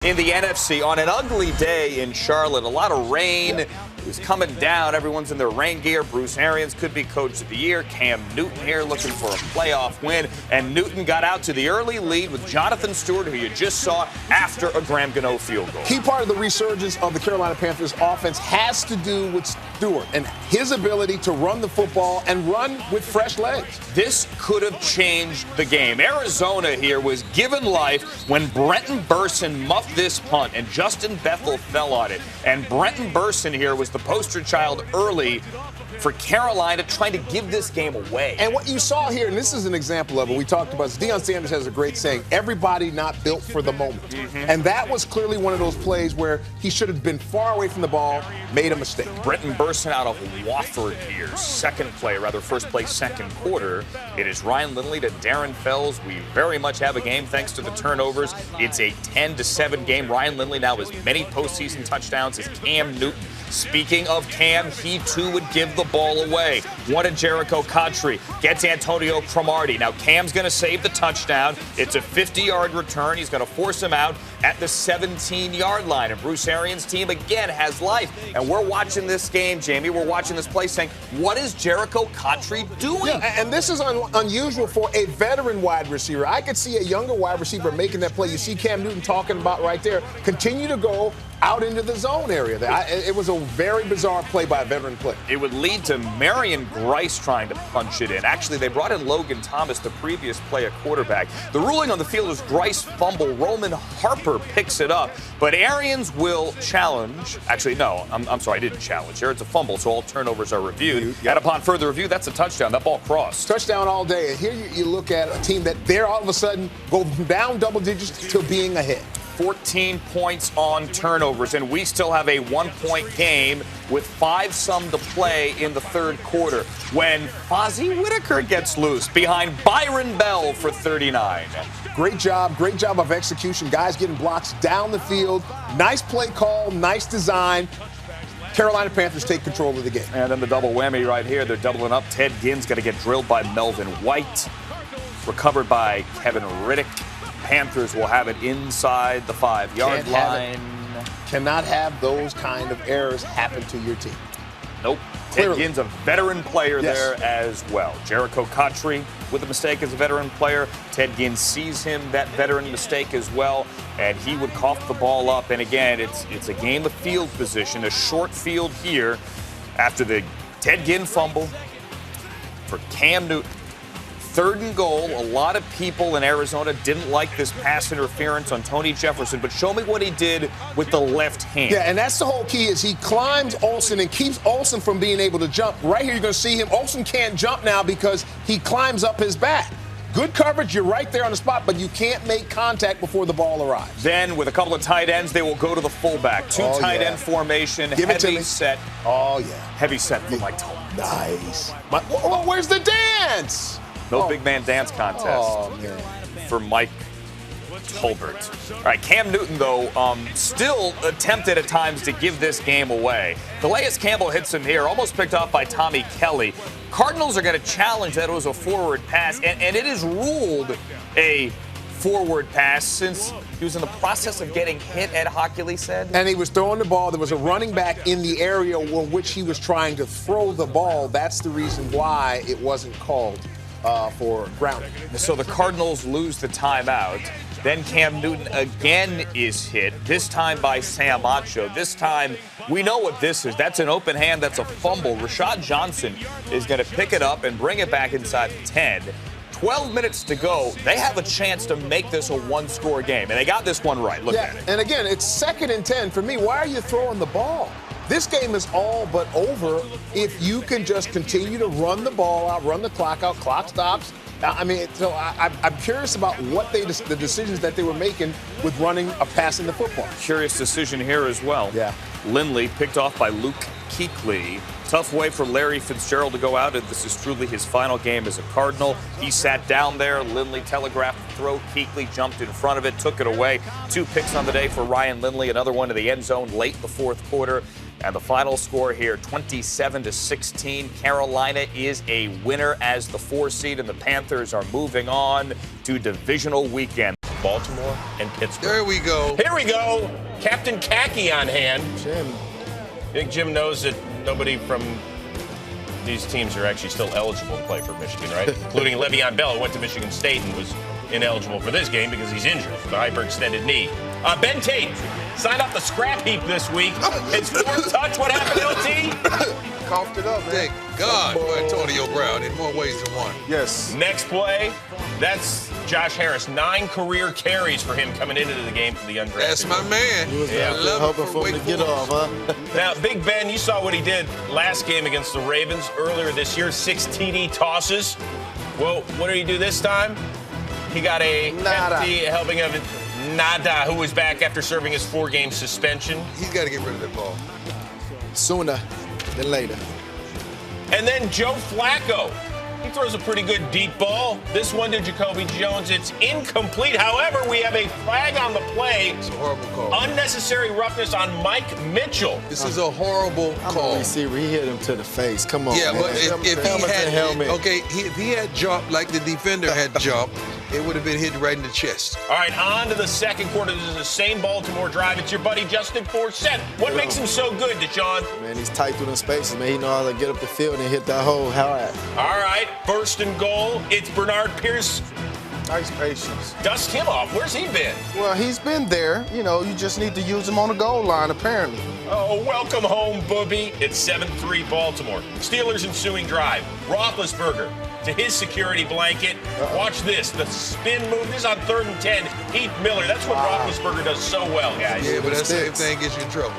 In the NFC, on an ugly day in Charlotte, a lot of rain is coming down. Everyone's in their rain gear. Bruce Arians could be coach of the year. Cam Newton here looking for a playoff win. And Newton got out to the early lead with Jonathan Stewart, who you just saw, after a Graham Gano field goal. Key part of the resurgence of the Carolina Panthers offense has to do with Stewart and his ability to run the football and run with fresh legs. This could have changed the game. Arizona here was given life when Brenton Burson muffed this punt, and Justin Bethel fell on it. And Brenton Burson here was the poster child early for Carolina trying to give this game away. And what you saw here, and this is an example of it, we talked about, Deion Sanders has a great saying, everybody not built for the moment. And that was clearly one of those plays where he should have been far away from the ball, made a mistake. Brenton Burson out of Wofford here. First play, second quarter. It is Ryan Lindley to Darren Fells. We very much have a game thanks to the turnovers. It's a 10-7 game. Ryan Lindley now has many postseason touchdowns as Cam Newton. Speaking of Cam, he too would give the ball away. One to Jericho Cotchery. Gets Antonio Cromartie. Now Cam's going to save the touchdown. It's a 50-yard return. He's going to force him out at the 17-yard line. And Bruce Arians' team again has life. And we're watching this game, Jamie. We're watching this play saying, what is Jericho Cotchery doing? Yeah, and this is unusual for a veteran wide receiver. I could see a younger wide receiver making that play. You see Cam Newton talking about right there. Continue to go out into the zone area. It was a very bizarre play by a veteran player. It would lead to Marion Grice trying to punch it in. Actually, they brought in Logan Thomas, the previous play at quarterback. The ruling on the field was Grice fumble. Roman Harper picks it up. But Arians will challenge. Actually, no, I'm sorry, I didn't challenge here. It's a fumble, so all turnovers are reviewed. And upon further review, that's a touchdown. That ball crossed. Touchdown all day. And here you look at a team that they're all of a sudden go down double digits to being ahead. 14 points on turnovers, and we still have a one-point game with 5 to play in the third quarter when Fozzie Whitaker gets loose behind Byron Bell for 39. Great job of execution. Guys getting blocks down the field. Nice play call, nice design. Carolina Panthers take control of the game. And then the double whammy right here. They're doubling up. Ted Ginn's going to get drilled by Melvin White. Recovered by Kevin Riddick. Panthers will have it inside the 5-yard line. Cannot have those kind of errors happen to your team. Nope. Ted Ginn's a veteran player there as well. Jericho Cotchery with a mistake as a veteran player. Ted Ginn sees him, that veteran mistake as well, and he would cough the ball up. And again, it's a game of field position, a short field here after the Ted Ginn fumble for Cam Newton. 3rd and goal. A lot of people in Arizona didn't like this pass interference on Tony Jefferson, but show me what he did with the left hand. Yeah, and that's the whole key is he climbs Olsen and keeps Olsen from being able to jump. Right here, you're going to see him. Olsen can't jump now because he climbs up his back. Good coverage, you're right there on the spot, but you can't make contact before the ball arrives. Then, with a couple of tight ends, they will go to the fullback. Two tight end formation, heavy set. Oh, yeah. Heavy set for Mike Tolbert. Nice. Where's the dance? No big man dance contest for Mike Tolbert. All right, Cam Newton, though, still attempted at times to give this game away. Calais Campbell hits him here, almost picked off by Tommy Kelly. Cardinals are going to challenge that it was a forward pass, and it is ruled a forward pass since he was in the process of getting hit, Ed Hockley said. And he was throwing the ball. There was a running back in the area in which he was trying to throw the ball. That's the reason why it wasn't called for grounding. So the Cardinals lose the timeout. Then Cam Newton again is hit, this time by Sam Acho. This time, we know what this is. That's an open hand. That's a fumble. Rashad Johnson is going to pick it up and bring it back inside the 10. 12 minutes to go. They have a chance to make this a one-score game, and they got this one right. Look at it. And again, it's 2nd and 10. For me, why are you throwing the ball? This game is all but over if you can just continue to run the ball out, run the clock out, clock stops. I mean, so I'm curious about what the decisions that they were making with running or passing the football. Curious decision here as well. Yeah. Lindley picked off by Luke Kuechly. Tough way for Larry Fitzgerald to go out, and this is truly his final game as a Cardinal. He sat down there. Lindley telegraphed the throw. Kuechly jumped in front of it, took it away. 2 picks on the day for Ryan Lindley. Another one to the end zone late in the 4th quarter. And the final score here, 27-16. Carolina is a winner as the 4 seed, and the Panthers are moving on to divisional weekend. Baltimore and Pittsburgh. There we go. Here we go. Captain Khaki on hand. Jim. I think Jim knows that nobody from these teams are actually still eligible to play for Michigan, right? Including Le'Veon Bell, who went to Michigan State and was ineligible for this game because he's injured with a hyperextended knee. Ben Tate signed off the scrap heap this week. His fourth touch. What happened, LT? Coughed it up, man. Thank God for Antonio Brown in more ways than one. Yes. Next play, that's Josh Harris. 9 career carries for him coming into the game for the undrafted. That's my man. Yeah. I love Hoping it for him to get off, huh? Now, Big Ben, you saw what he did last game against the Ravens earlier this year, 6 TD tosses. Well, what did he do this time? He got a hefty helping of Nada, who was back after serving his 4-game suspension. He's got to get rid of that ball. Sooner than later. And then Joe Flacco. He throws a pretty good deep ball. This one to Jacoby Jones. It's incomplete. However, we have a flag on the play. It's a horrible call. Unnecessary roughness on Mike Mitchell. This is a horrible call. Receiver, he hit him to the face. Come on, Yeah, man. but if Helmet he to had helmet. if he had jumped like the defender had jumped, it would have been hit right in the chest. All right, on to the second quarter. This is the same Baltimore drive. It's your buddy Justin Forsett. What makes him so good, Deshaun? Man, he's tight through them spaces, man. He knows how to get up the field and hit that hole hard. All right, first and goal. It's Bernard Pierce. Nice patience. Dust him off. Where's he been? Well, he's been there. You know, you just need to use him on the goal line, apparently. Oh, welcome home, Booby. It's 7-3 Baltimore. Steelers ensuing drive. Roethlisberger to his security blanket. Watch this. The spin move. This is on 3rd and 10. Heath Miller. That's what Roethlisberger does so well, guys. Yeah, but that same thing gets you in trouble.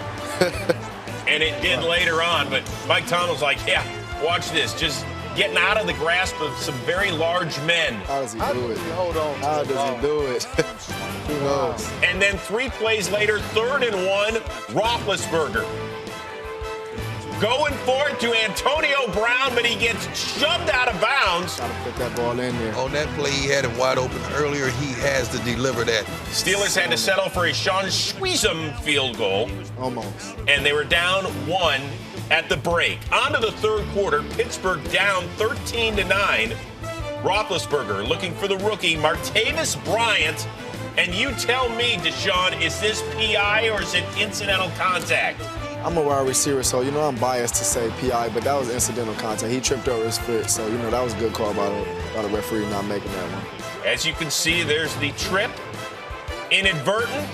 And it did later on, but Mike Tomlin's like, yeah, watch this. Just getting out of the grasp of some very large men. How does he do it? Hold on. How does he do it? Who knows? And then 3 plays later, 3rd and 1, Roethlisberger. Going for it to Antonio Brown, but he gets shoved out of bounds. Got to put that ball in there. On that play, he had it wide open earlier. He has to deliver that. Steelers had to settle for a Sean Schweezum field goal, Almost. and they were down 1 at the break. On to the third quarter, Pittsburgh down 13-9. Roethlisberger looking for the rookie, Martavis Bryant. And you tell me, Deshaun, is this PI or is it incidental contact? I'm a wide receiver, so, you know, I'm biased to say PI, but that was incidental contact. He tripped over his foot, so, you know, that was a good call by the referee not making that one. As you can see, there's the trip. Inadvertent.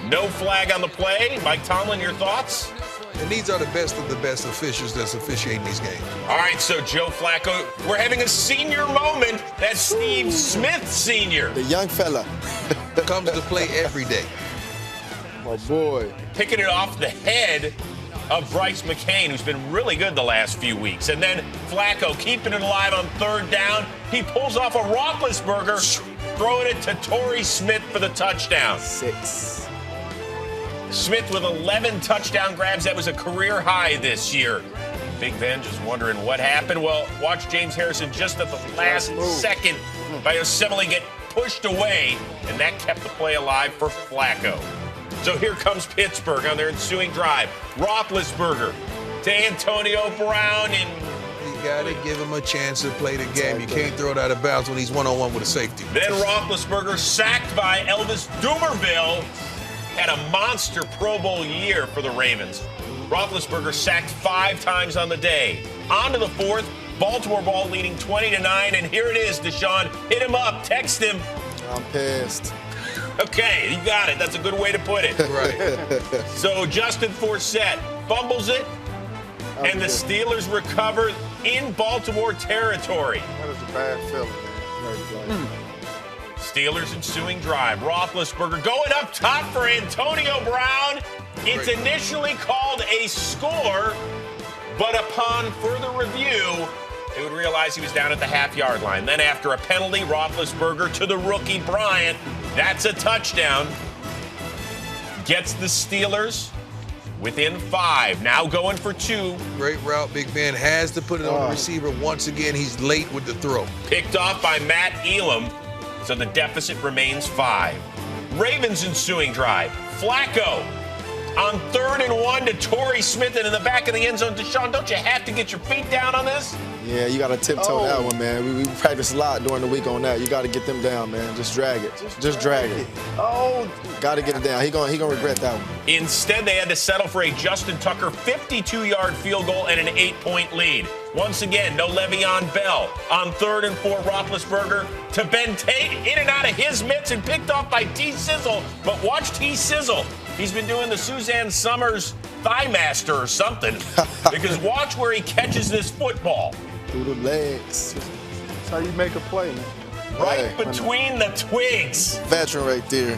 No flag on the play. Mike Tomlin, your thoughts? And these are the best of the best officials that's officiating these games. All right, so Joe Flacco, we're having a senior moment. That's Steve Smith Sr. The young fella. Comes to play every day. My boy. Picking it off the head of Bryce McCain, who's been really good the last few weeks. And then Flacco keeping it alive on 3rd down. He pulls off a Roethlisberger, throwing it to Torrey Smith for the touchdown. 6. Smith with 11 touchdown grabs. That was a career high this year. Big Ben just wondering what happened. Well, watch James Harrison just at the last second by Assembly get pushed away, and that kept the play alive for Flacco. So here comes Pittsburgh on their ensuing drive. Roethlisberger to Antonio Brown, and You got to give him a chance to play the game. You can't throw it out of bounds when he's one-on-one with a safety. then Roethlisberger sacked by Elvis Dumervil. Had a monster Pro Bowl year for the Ravens. Roethlisberger sacked 5 times on the day. On to the 4th, Baltimore ball leading 20-9, and here it is, Deshaun. Hit him up, text him. I'm pissed. Okay, you got it. That's a good way to put it. Right. So Justin Forsett fumbles it, and the Steelers recover in Baltimore territory. That was a bad feeling, man. Steelers ensuing drive. Roethlisberger going up top for Antonio Brown. It's initially called a score, but upon further review, they would realize he was down at the half-yard line. Then after a penalty, Roethlisberger to the rookie Bryant. That's a touchdown. Gets the Steelers within 5. Now going for 2. Great route. Big Ben has to put it on the receiver. Once again, he's late with the throw. Picked off by Matt Elam. So the deficit remains 5. Ravens ensuing drive. Flacco on 3rd and 1 to Torrey Smith, and in the back of the end zone. Deshaun, don't you have to get your feet down on this? Yeah, you got to tiptoe that one, man. We practice a lot during the week on that. You got to get them down, man. Just drag it. Just drag it. Oh, Got to get it down. He gonna regret that one. Instead, they had to settle for a Justin Tucker 52-yard field goal and an 8-point lead. Once again, no Le'Veon Bell. On 3rd and 4, Roethlisberger to Ben Tate, in and out of his mitts and picked off by T. Sizzle. But watch T. Sizzle. He's been doing the Suzanne Summers Thigh Master or something. Because watch where he catches this football. Through the legs. that's how you make a play, man. Right Hey, between the twigs. Veteran right there.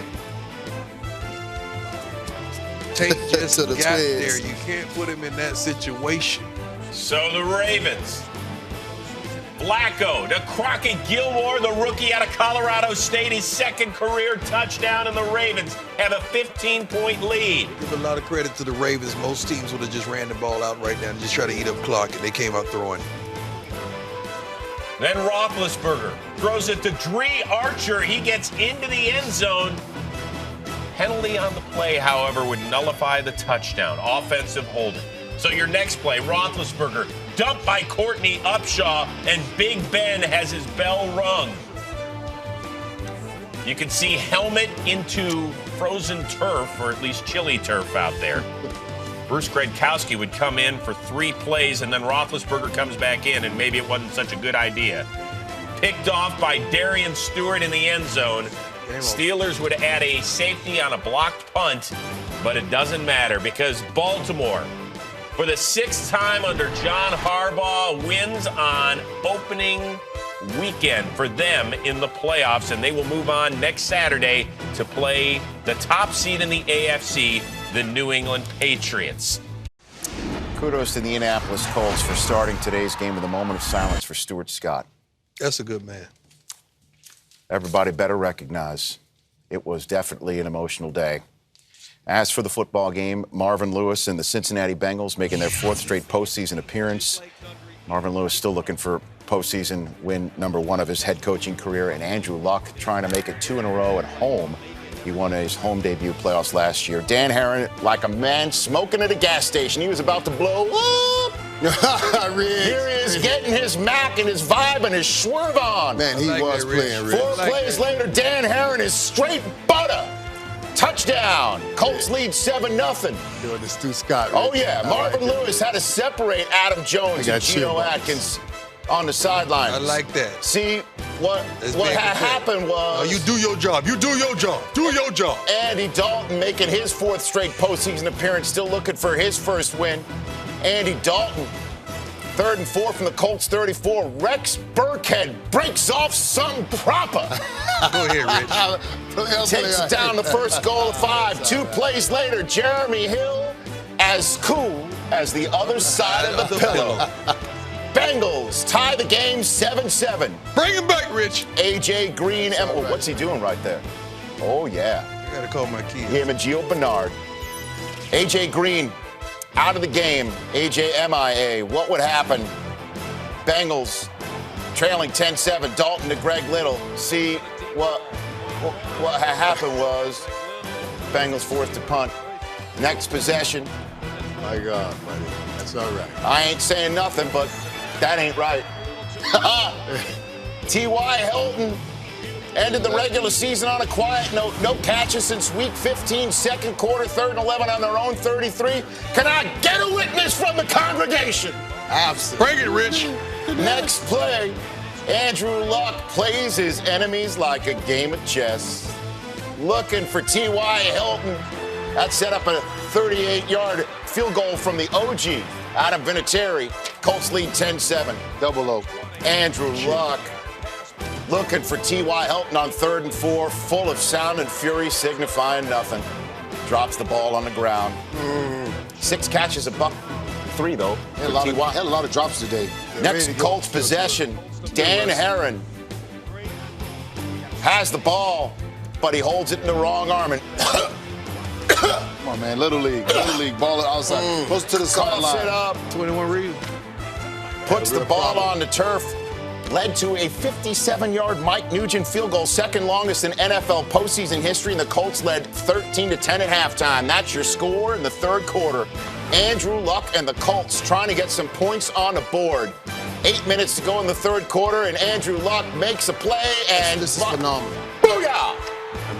Tate just To the got Twigs. there. You can't put him in that situation. So the Ravens. Flacco to Crockett Gilmore, the rookie out of Colorado State, his second career touchdown, and the Ravens have a 15-point lead. Give a lot of credit to the Ravens. Most teams would have just ran the ball out right now and just try to eat up clock, and they came out throwing. Then Roethlisberger throws it to Dree Archer. He gets into the end zone. Penalty on the play, however, would nullify the touchdown. Offensive holding. So your next play, Roethlisberger, dumped by Courtney Upshaw, and Big Ben has his bell rung. You can see helmet into frozen turf, or at least chilly turf out there. Bruce Gradkowski would come in for 3 plays, and then Roethlisberger comes back in, and maybe it wasn't such a good idea. Picked off by Darian Stewart in the end zone. Steelers would add a safety on a blocked punt, but it doesn't matter because Baltimore, for the 6th time under John Harbaugh, wins on opening weekend for them in the playoffs, and they will move on next Saturday to play the top seed in the AFC, the New England Patriots. Kudos to the Indianapolis Colts for starting today's game with a moment of silence for Stuart Scott. That's a good man. Everybody better recognize it was definitely an emotional day. As for the football game, Marvin Lewis and the Cincinnati Bengals making their 4th straight postseason appearance. Marvin Lewis still looking for postseason win number 1 of his head coaching career, and Andrew Luck trying to make it 2 in a row at home. He won his home debut playoffs last year. Dan Herron, like a man smoking at a gas station. He was about to blow up. Here he is getting his Mac and his vibe and his swerve on. Man, he was playing, Rich. 4 plays later, Dan Herron is straight butter. Touchdown. Colts lead 7-0. Doing the Stu Scott. Oh, Rich. yeah. I Marvin like it. Lewis had to separate Adam Jones and Geno chill Atkins on the sidelines. I like that. See, what Let's had make it clear. happened was... No, you do your job. You do your job. Do your job. Andy Dalton making his 4th straight postseason appearance, still looking for his first win. Andy Dalton, 3rd and 4 from the Colts 34. Rex Burkhead breaks off something proper. Go ahead, Rich. Takes down the first goal of 5. 2 plays later, Jeremy Hill as cool as the other side of the pillow. Bengals tie the game 7-7. Bring him back, Rich. A.J. Green. What's he doing right there? Oh, yeah. I got to call my kids. Him and Gio Bernard. A.J. Green out of the game. A.J. MIA. What would happen? Bengals trailing 10-7. Dalton to Greg Little. See, what happened was Bengals forced to punt. Next possession. My God, buddy. That's all right. I ain't saying nothing, but that ain't right. T.Y. Hilton ended the regular season on a quiet note. No catches since week 15, 2nd quarter, 3rd and 11 on their own 33. Can I get a witness from the congregation? Absolutely. Bring it, Rich. Next play, Andrew Luck plays his enemies like a game of chess. Looking for T.Y. Hilton. That set up a 38-yard field goal from the OG, Adam Vinatieri. Colts lead 10-7. Double O. Andrew Luck looking for T.Y. Hilton on 3rd and 4, full of sound and fury, signifying nothing. Drops the ball on the ground. 6 catches, $103 though. Had a lot of drops today. Next Colts possession, Dan Herron has the ball, but he holds it in the wrong arm and Come on, man. Little League. Ball outside. Close to the coughs it sideline. up, 21 reasons. puts the ball on the turf. Led to a 57-yard Mike Nugent field goal, 2nd longest in NFL postseason history, and the Colts led 13-10 at halftime. That's your score in the 3rd quarter. Andrew Luck and the Colts trying to get some points on the board. 8 minutes to go in the third quarter, and Andrew Luck makes a play, and This is phenomenal. booyah!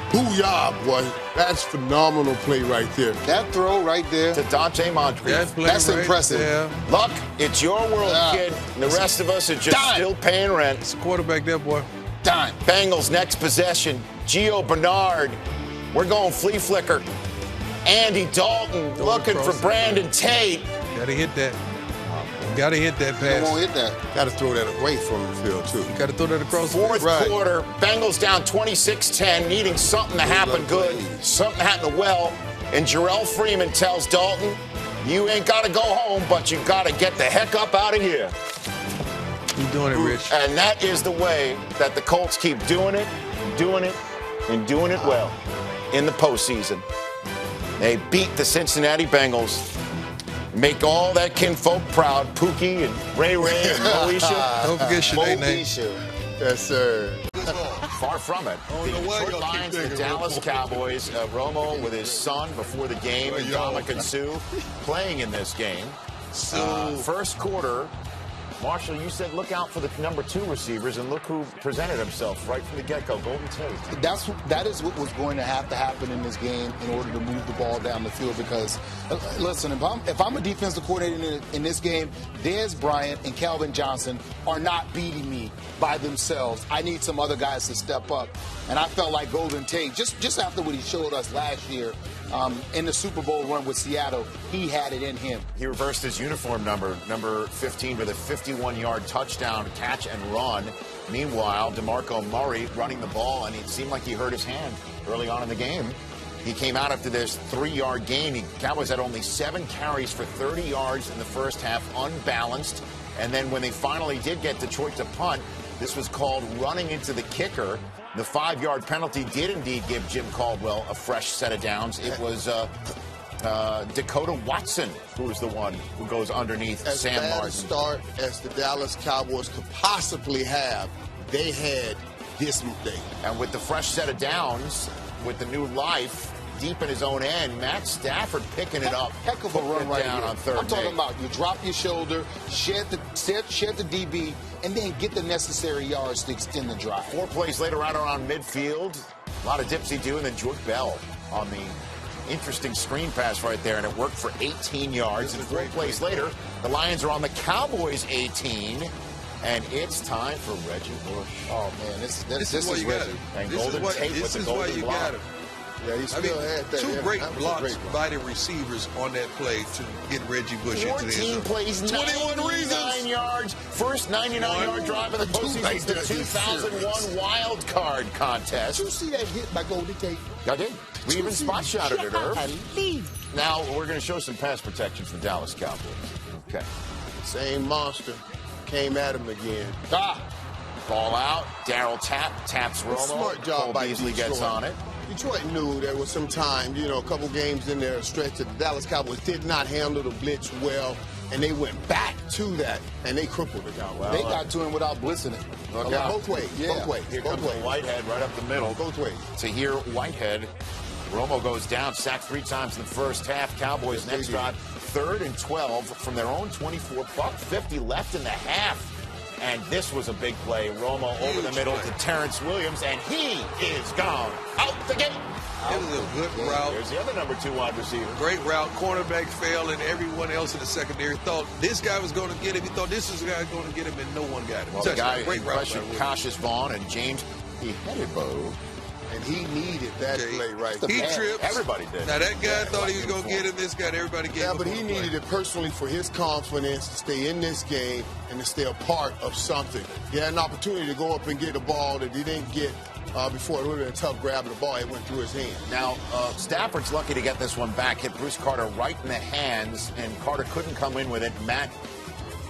Booyah, boy. That's phenomenal play right there. That throw right there. To Dante Moncrief. That's impressive. Luck, it's your world, kid. And the rest of us are just still paying rent. It's a quarterback there, boy. Dime. Bengals next possession. Gio Bernard. We're going flea flicker. Andy Dalton looking for Brandon Tate. Gotta hit that. Gotta hit that pass. You won't hit that. Gotta throw that away from the field, too. You gotta throw that across the Fourth field. quarter, Bengals down 26-10, needing something to happen good, something to happen well. And Jarrell Freeman tells Dalton, you ain't got to go home, but you got to get the heck up out of here. Keep doing it, Rich. And that is the way that the Colts keep doing it, and doing it well in the postseason. They beat the Cincinnati Bengals. Make all that kinfolk proud. Pookie and Ray and Moesha. Don't forget Sinead. Yes, sir. Far from it. The Detroit Lions, the Dallas Cowboys, Romo with his son before the game, and Dominic Sue playing in this game. First quarter, Marshall, you said look out for the number 2 receivers, and look who presented himself right from the get-go, Golden Tate. That is what was going to have to happen in this game in order to move the ball down the field because, listen, if I'm a defensive coordinator in this game, Dez Bryant and Calvin Johnson are not beating me by themselves. I need some other guys to step up. And I felt like Golden Tate, just after what he showed us last year, in the Super Bowl run with Seattle, he had it in him. He reversed his uniform number 15, with a 51-yard touchdown catch and run. Meanwhile, DeMarco Murray running the ball, and it seemed like he hurt his hand early on in the game. He came out after this 3-yard gain. The Cowboys had only 7 carries for 30 yards in the first half, unbalanced. And then when they finally did get Detroit to punt, this was called running into the kicker. The 5-yard penalty did indeed give Jim Caldwell a fresh set of downs. It was Dakota Watson who was the one who goes underneath Sam Martin. As bad a start as the Dallas Cowboys could possibly have, they had this day. And with the fresh set of downs, with the new life deep in his own end, Matt Stafford picking it up. Heck of a run right down here. on third. I'm talking about you drop your shoulder, shed the DB, and then get the necessary yards to extend the drive. 4 plays later, right around midfield, a lot of dipsy-do, and then Jordan Bell on the interesting screen pass right there, and it worked for 18 yards. And 4 plays later, the Lions are on the Cowboys' 18, and it's time for Reggie Bush. Oh man, this is what you got. And Golden Tate with the golden block. Yeah, he still had that. Two great that was a blocks great block. by the receivers on that play to get Reggie Bush into the 14 end zone. plays, 99 yards. First 99-yard drive of the postseason, the 2001 wild card contest. Did you see that hit by Golden Tate? I did. We even spot shotted it, Irv. Now we're going to show some pass protection for the Dallas Cowboys. Okay. Same monster came at him again. Ball out. Darryl taps Romo. Smart job Cole by Beasley Detroit. gets on it. Detroit knew there was some time, a couple games in there, a stretch that the Dallas Cowboys did not handle the blitz well, and they went back to that, and they crippled it out. They got to him without blitzing it. Look out. Both ways. Yeah. Both ways. Here both comes ways. Whitehead right up the middle. Both ways. To hear Whitehead. Romo goes down, sacked 3 times in the first half. Cowboys next drive, 3rd and 12 from their own 24. $1:50 left in the half. And this was a big play. Romo over the middle to Terrence Williams, and he is gone. Out the gate. It was a good route. There's the other number 2 wide receiver. Great route. Cornerback fell, and everyone else in the secondary thought this guy was going to get him. He thought this was the guy going to get him, and no one got him. Well, the guy Great in route. question, Cassius Vaughn and James, he headed Bo. And he needed that play right there. He tripped. Everybody did. Now, that guy thought he was going to get him. This guy, everybody gave him. Yeah, but he needed it personally for his confidence to stay in this game and to stay a part of something. He had an opportunity to go up and get the ball that he didn't get before. It would have been a tough grab of the ball. It went through his hand. Now, Stafford's lucky to get this one back. Hit Bruce Carter right in the hands, and Carter couldn't come in with it. Matt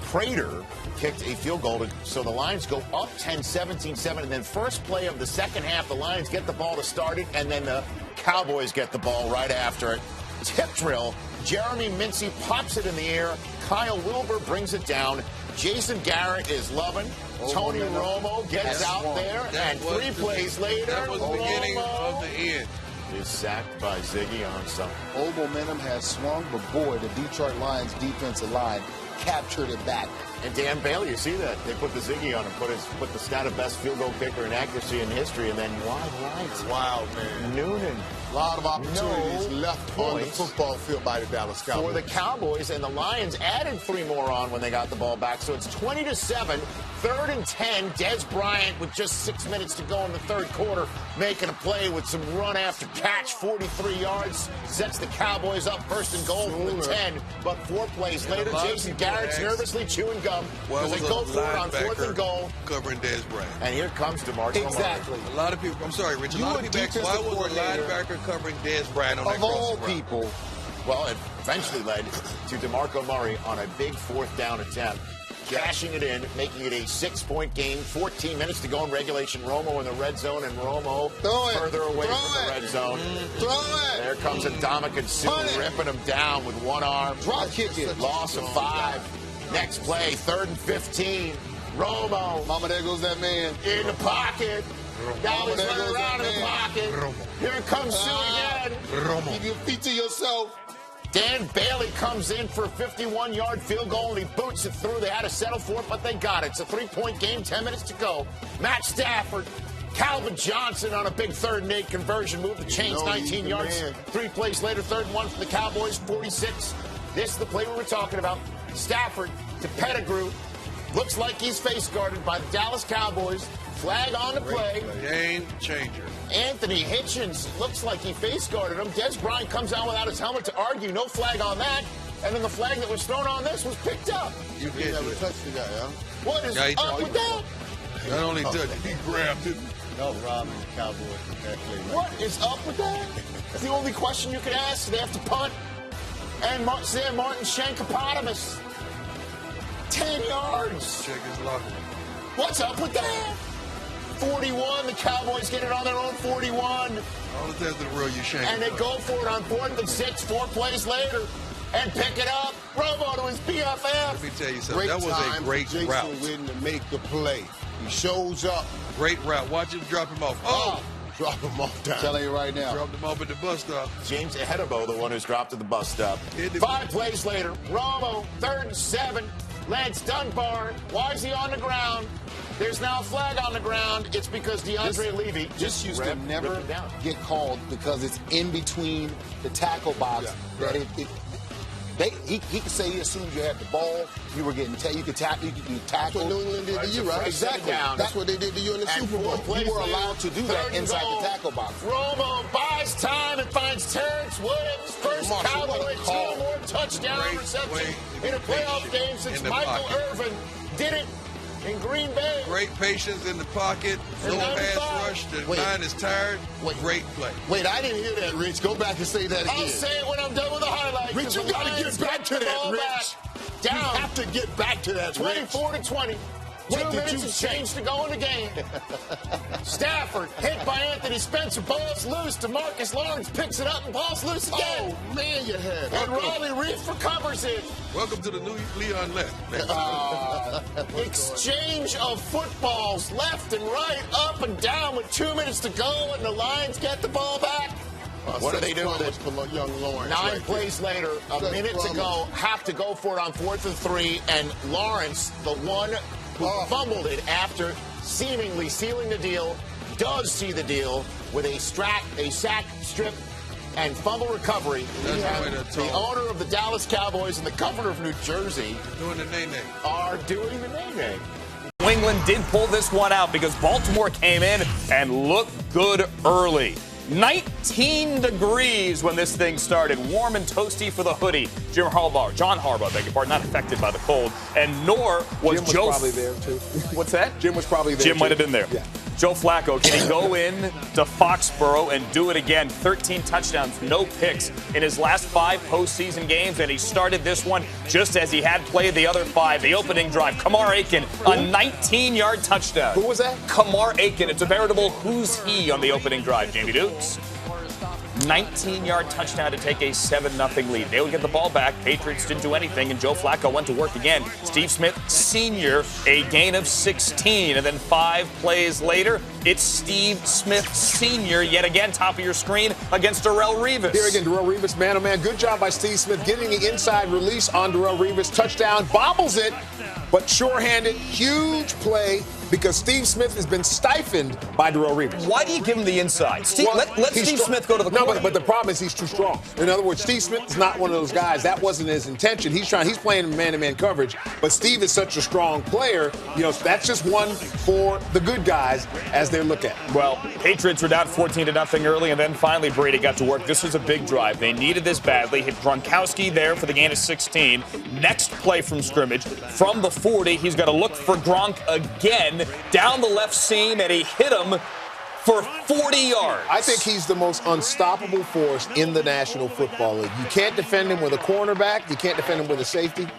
Prater kicked a field goal, so the Lions go up 10, 17-7, and then first play of the second half, the Lions get the ball to start it, and then the Cowboys get the ball right after it. Tip drill. Jeremy Mincy pops it in the air. Kyle Wilbur brings it down. Jason Garrett is loving. Tony Romo gets out there, and 3 plays later, that was the beginning of the end. is sacked by Ziggy Ansah. Old momentum has swung, but boy, the Detroit Lions defensive line captured it back. And Dan Bailey, you see that? They put the Ziggy on him, put the stat of best field goal kicker in accuracy in history, and then wide rights. Wow, man. Noonan. A lot of opportunities left on the points football field by the Dallas Cowboys. For the Cowboys, and the Lions added 3 more on when they got the ball back. So it's 20-7, 3rd and 10. Des Bryant with just 6 minutes to go in the third quarter, making a play with some run after catch, 43 yards, sets the Cowboys up 1st and goal from the 10. But 4 plays later, Jason Garrett's nervously chewing gum as they go for it on 4th and goal. Covering Des Bryant. And here comes DeMarco. Exactly. A lot of people, I'm sorry, Rich, a lot of people ask, why was a linebacker covering Des Bryant on that Of all crossing route? people, Well, it eventually led to DeMarco Murray on a big 4th down attempt, cashing it in, making it a 6-point game. 14 minutes to go in regulation. Romo in the red zone, and Romo further away from the red zone. There comes Ndamukong Suh ripping him down with one arm. Drop kick it. Loss of 5. Next play, 3rd and 15. Romo mama, there goes that man. in the pocket. Now he's running around in the pocket. Here comes Suh again. Keep your feet to yourself. Dan Bailey comes in for a 51-yard field goal, and he boots it through. They had to settle for it, but they got it. It's a 3-point game, 10 minutes to go. Matt Stafford, Calvin Johnson on a big 3rd and 8 conversion. Moved the chains 19 yards. 3 plays later, 3rd and 1 for the Cowboys, 46. This is the play we were talking about. Stafford to Pettigrew. Looks like he's face guarded by the Dallas Cowboys. Flag on the play. Game changer. Anthony Hitchens looks like he face guarded him. Des Bryant comes out without his helmet to argue. No flag on that. And then the flag that was thrown on this was picked up. You He get never it. touched the guy, huh? What is Yeah, he up with that? Not only did he grabbed it. No, Robin, Cowboys. That play right What there. is up with that? That's the only question you could ask. They have to punt. And Sam Martin Shankopotamus. 10 yards. Check his locker. What's up with that? 41. The Cowboys get it on their own 41. All the times in the world you shank. And they go for it on 4th and 6, 4 plays later. And pick it up. Romo to his BFF. Let me tell you something. Great That was time a great for Jason route. Witten to make the play. He shows up. Great route. Watch him drop him off. Oh! Drop him off down. Telling you right now. Dropped him off at the bus stop. James Ehedebo, the one who's dropped at the bus stop. 5 plays later, Romo, 3rd and 7. Lance Dunbar, why is he on the ground? There's now a flag on the ground. It's because DeAndre Levy This used to ripped never him down. get called because it's in between the tackle box. Yeah, That he could say as soon as you had the ball, you were getting you could tackle. You could be That's tackled. what New England did Right, to you, so right? first set down. That's what they did to you in the And Super Bowl. 4 plays You were later, allowed to do that 3rd and inside goal. the tackle box. Romo buys time and finds Terrence Williams. First Marshall, what Cowboy a call. 2 more touchdown Great reception way to in a be playoff patient game since in the Michael pocket. Irvin did it in Green Bay. Great patience in the pocket. No And pass 95. rush. The Wait. mind is tired. Wait. Great play. Wait, I didn't hear that, Rich. Go back and say that again. I'll say it when I'm done with the highlights. Rich, 'cause you the got to Lions get back got to the that, ball Rich. back. Down. You have to get back to that, Rich. 24 to 20. What 2 did minutes you and say? change to go in the game. Stafford hit by Anthony Spencer. Ball's loose. DeMarcus Lawrence picks it up and ball's loose again. Oh, man, you had And Riley Reef recovers it. Welcome to the new Leon left. Exchange of footballs left and right, up and down with 2 minutes to go, and the Lions get the ball back. What do they do with it? For young Lawrence 9 right plays later, a Seth minute to Crummers. go, have to go for it on 4th and 3, and Lawrence, the one who fumbled it after seemingly sealing the deal, does see the deal with a sack strip and fumble recovery. That's We the have way to the talk. owner of the Dallas Cowboys and the governor of New Jersey Doing the nay-nay. are doing the nay-nay. New England did pull this one out because Baltimore came in and looked good early. 19 degrees when this thing started. Warm and toasty for the hoodie. John Harbaugh, beg your pardon, not affected by the cold. And nor was Jim was Joe. probably there, too. What's that? Jim was probably there, Jim too. might have been there. Yeah. Joe Flacco, can he go in to Foxborough and do it again? 13 touchdowns, no picks in his last 5 postseason games, and he started this one just as he had played the other 5. The opening drive, Kamar Aiken, a 19-yard touchdown. Who was that? Kamar Aiken. It's a veritable who's he on the opening drive, Jamie Dukes. 19-yard touchdown to take a 7-0 lead. They would get the ball back. Patriots didn't do anything, and Joe Flacco went to work again. Steve Smith, senior, a gain of 16. And then 5 plays later, it's Steve Smith, senior, yet again, top of your screen, against Darrelle Revis. Here again, Darrelle Revis, man-oh-man. Good job by Steve Smith getting the inside release on Darrelle Revis. Touchdown, bobbles it, but sure-handed, huge play because Steve Smith has been stifled by Darrelle Revis. Why do you give him the inside? Well, let Steve Smith go to the corner. No, but the problem is he's too strong. In other words, Steve Smith is not one of those guys. That wasn't his intention. He's playing man-to-man coverage, but Steve is such a strong player. You know, that's just one for the good guys as they look at it. Well, Patriots were down 14-0 early, and then finally Brady got to work. This was a big drive. They needed this badly. Hit Gronkowski there for the gain of 16. Next play from scrimmage, from the 40, he's got to look for Gronk again down the left seam, and he hit him for 40 yards. I think he's the most unstoppable force in the National Football League. You can't defend him with a cornerback. You can't defend him with a safety.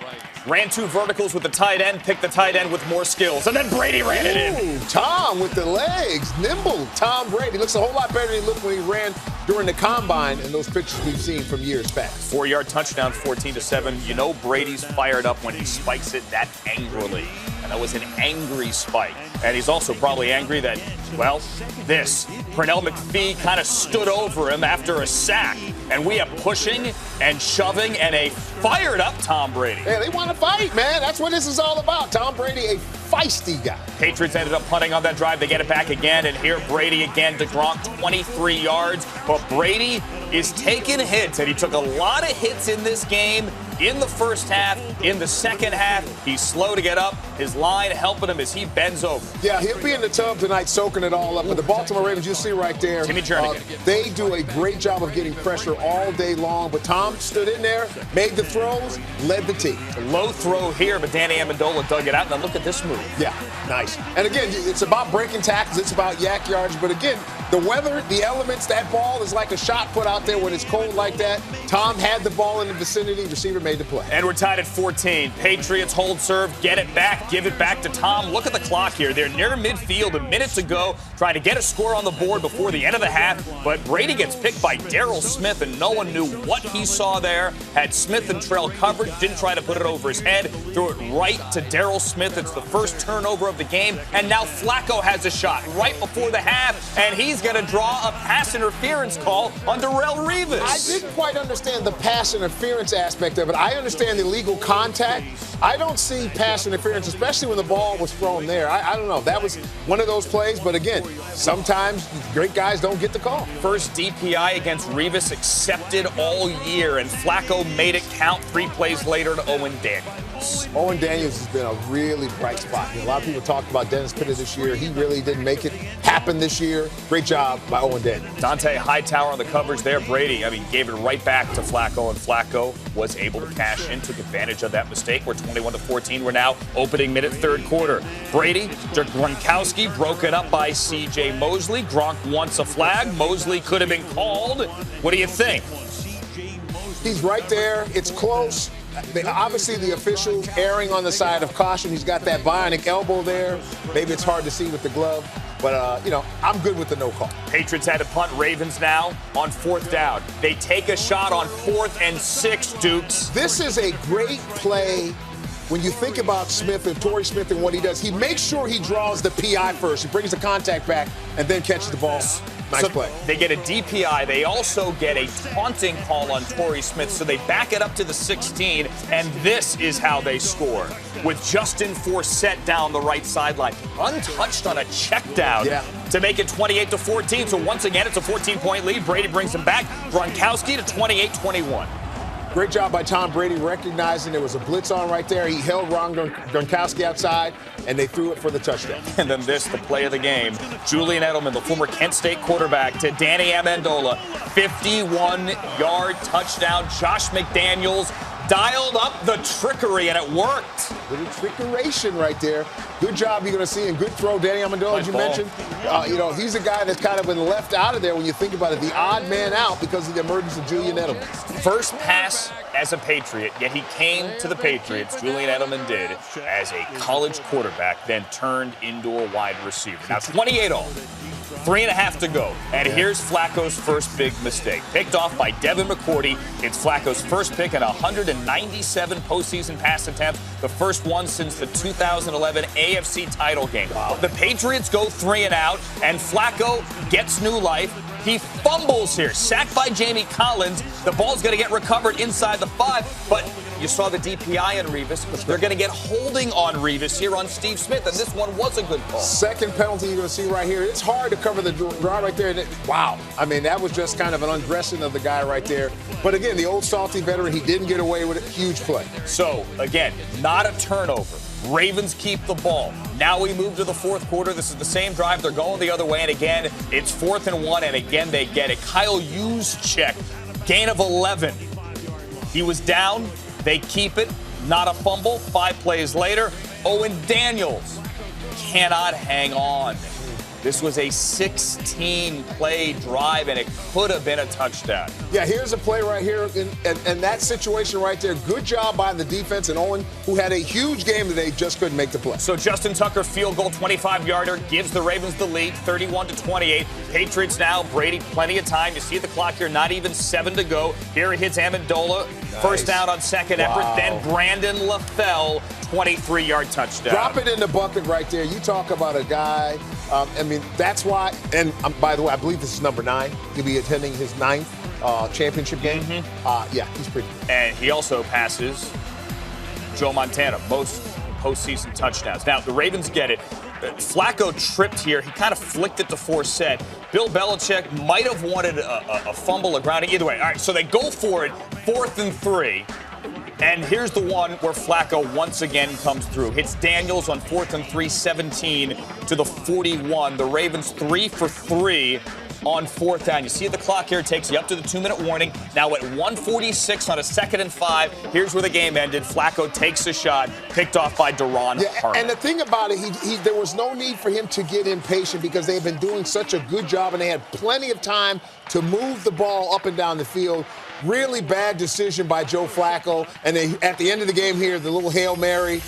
Ran 2 verticals with the tight end, picked the tight end with more skills, and then Brady ran it in. Tom with the legs, nimble. Tom Brady looks a whole lot better than he looked when he ran during the combine and those pictures we've seen from years past. 4-yard touchdown, 14-7. You know Brady's fired up when he spikes it that angrily. And that was an angry spike. And he's also probably angry that, well, this. Pernell McPhee kind of stood over him after a sack. And we have pushing and shoving and a fired-up Tom Brady. Yeah, they want to fight, man. That's what this is all about. Tom Brady, a feisty guy. Patriots ended up punting on that drive. They get it back again, and here Brady again to Gronk, 23 yards. But Brady is taking hits, and he took a lot of hits in this game in the first half. In the second half, he's slow to get up. His line helping him as he bends over. Yeah, he'll be in the tub tonight soaking it all up. But the Baltimore Ravens, you see right there, Timmy Jernigan. They do a great job of getting pressure all day long. But Tom stood in there, made the throws, led the team. A low throw here, but Danny Amendola dug it out. Now look at this move. Yeah, nice. And again, it's about breaking tackles. It's about yak yards. But again, the weather, the elements, that ball is like a shot put out there when it's cold like that. Tom had the ball in the vicinity. Receiver made the play. And we're tied at 14. Patriots hold serve, get it back, give it back to Tom. Look at the clock here. They're near midfield, a minute to go, trying to get a score on the board before the end of the half. But Brady gets picked by Darrell Smith, and no one knew what he saw there. Had Smith and Trell covered, didn't try to put it over his head, threw it right to Darrell Smith. It's the first turnover of the game, and now Flacco has a shot right before the half, and he's going to draw a pass interference call on Darrelle Revis. I didn't quite understand the pass interference aspect of it. I understand the illegal contact. I don't see pass interference, especially when the ball was thrown there. I don't know. That was one of those plays, but again, sometimes great guys don't get the call. First DPI against Revis accepted all year, and Flacco made it count 3 plays later to Owen Daniels. Owen Daniels has been a really bright spot. A lot of people talked about Dennis Pitta this year. He really didn't make it happen this year. Great job by Owen Daniels. Dante Hightower on the coverage there. Brady, gave it right back to Flacco, and Flacco was able to cash in, took advantage of that mistake. We're 21-14. We're now opening minute, third quarter. Brady to Gronkowski, broken up by C.J. Mosley. Gronk wants a flag. Mosley could have been called. What do you think? He's right there. It's close. Obviously, the officials erring on the side of caution. He's got that bionic elbow there. Maybe it's hard to see with the glove. But, I'm good with the no call. Patriots had to punt. Ravens now on 4th down. They take a shot on 4th and 6, Dukes. This is a great play when you think about Smith and Torrey Smith and what he does. He makes sure he draws the PI first. He brings the contact back and then catches the ball. Nice play. They get a DPI. They also get a taunting call on Torrey Smith, so they back it up to the 16, and this is how they score. With Justin Forsett down the right sideline, untouched on a check down to make it 28-14. So once again, it's a 14-point lead. Brady brings him back. Gronkowski to 28-21. Great job by Tom Brady recognizing there was a blitz on right there. He held Ron Gronkowski outside, and they threw it for the touchdown. And then this, the play of the game. Julian Edelman, the former Kent State quarterback, to Danny Amendola. 51-yard touchdown. Josh McDaniels dialed up the trickery, and it worked. Little trickeration right there. Good job you're going to see, and good throw, Danny Amendola, as you mentioned. He's a guy that's kind of been left out of there when you think about it. The odd man out because of the emergence of Julian Edelman. First pass as a Patriot, yet he came to the Patriots, Julian Edelman did, as a college quarterback, then turned into a wide receiver. Now 28-all. 3.5 to go. And here's Flacco's first big mistake. Picked off by Devin McCourty. It's Flacco's first pick in 197 postseason pass attempts, the first one since the 2011 AFC title game. Wow. The Patriots go 3 and out, and Flacco gets new life. He fumbles here, sacked by Jamie Collins. The ball's going to get recovered inside the 5, but you saw the DPI on Revis. They're going to get holding on Revis here on Steve Smith, and this one was a good call. Second penalty you're going to see right here. It's hard to cover the draw right there. Wow. I mean, that was just kind of an undressing of the guy right there. But again, the old salty veteran, he didn't get away with it. Huge play. So, again, not a turnover. Ravens keep the ball. Now we move to the fourth quarter. This is the same drive. They're going the other way. And again, it's 4th and 1. And again, they get it. Kyle Juszczyk, gain of 11. He was down. They keep it. Not a fumble. 5 plays later, Owen Daniels cannot hang on. This was a 16-play drive, and it could have been a touchdown. Yeah, here's a play right here, and that situation right there. Good job by the defense, and Owen, who had a huge game today, just couldn't make the play. So Justin Tucker, field goal, 25-yarder, gives the Ravens the lead, 31-28. Patriots now, Brady, plenty of time. You see the clock here, not even 7 to go. Here he hits Amendola, first down on second effort. Then Brandon LaFell, 23-yard touchdown. Drop it in the bucket right there. You talk about a guy. I mean, that's why. And by the way, I believe this is number 9. He'll be attending his 9th championship game. Yeah, he's pretty good. And he also passes Joe Montana, most postseason touchdowns. Now, the Ravens get it. Flacco tripped here. He kind of flicked it to Forsett. Bill Belichick might have wanted a fumble, a grounding. Either way. All right, so they go for it, 4th and 3. And here's the one where Flacco once again comes through. Hits Daniels on 4th and 3, 17 to the 41. The Ravens 3 for 3 on 4th down. You see the clock here. It takes you up to the 2-minute warning. Now at 1:46 on a 2nd and 5. Here's where the game ended. Flacco takes a shot, picked off by Duron Harmon. And the thing about it, there was no need for him to get impatient because they've been doing such a good job, and they had plenty of time to move the ball up and down the field. Really bad decision by Joe Flacco. And they, at the end of the game here, the little Hail Mary.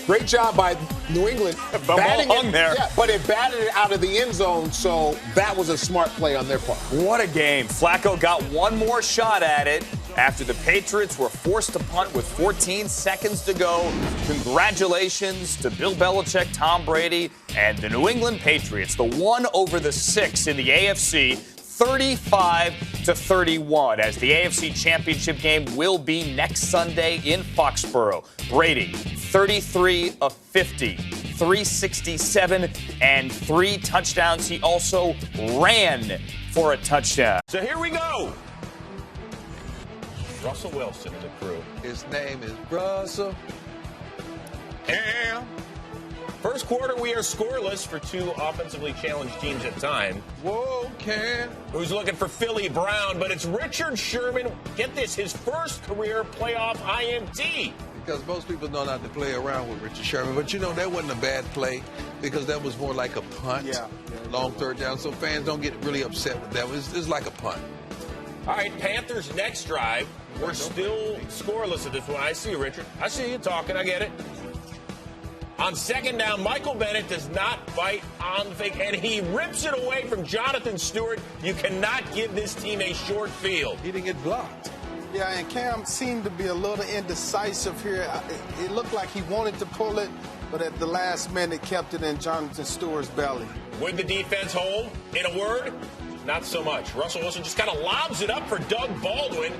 Great job by New England. Batting it, there. Yeah, but it batted it out of the end zone, so that was a smart play on their part. What a game. Flacco got one more shot at it after the Patriots were forced to punt with 14 seconds to go. Congratulations to Bill Belichick, Tom Brady, and the New England Patriots. The 1 over the 6 in the AFC. 35-31, as the AFC Championship game will be next Sunday in Foxborough. Brady, 33 of 50, 367, and 3 touchdowns. He also ran for a touchdown. So here we go. Russell Wilson, the crew. His name is Russell. Yeah. First quarter, we are scoreless for 2 offensively challenged teams at time. Whoa, Cam. Who's looking for Philly Brown, but it's Richard Sherman. Get this, his first career playoff INT. Because most people know not to play around with Richard Sherman. But, you know, that wasn't a bad play because that was more like a punt. Yeah. Long 3rd down. So fans don't get really upset with that. It's like a punt. All right, Panthers' next drive. We're still scoreless at this one. I see you, Richard. I see you talking. I get it. On 2nd down, Michael Bennett does not bite on the fake, and he rips it away from Jonathan Stewart. You cannot give this team a short field. He didn't get blocked. Yeah, and Cam seemed to be a little indecisive here. It looked like he wanted to pull it, but at the last minute kept it in Jonathan Stewart's belly. Would the defense hold? In a word, not so much. Russell Wilson just kind of lobs it up for Doug Baldwin.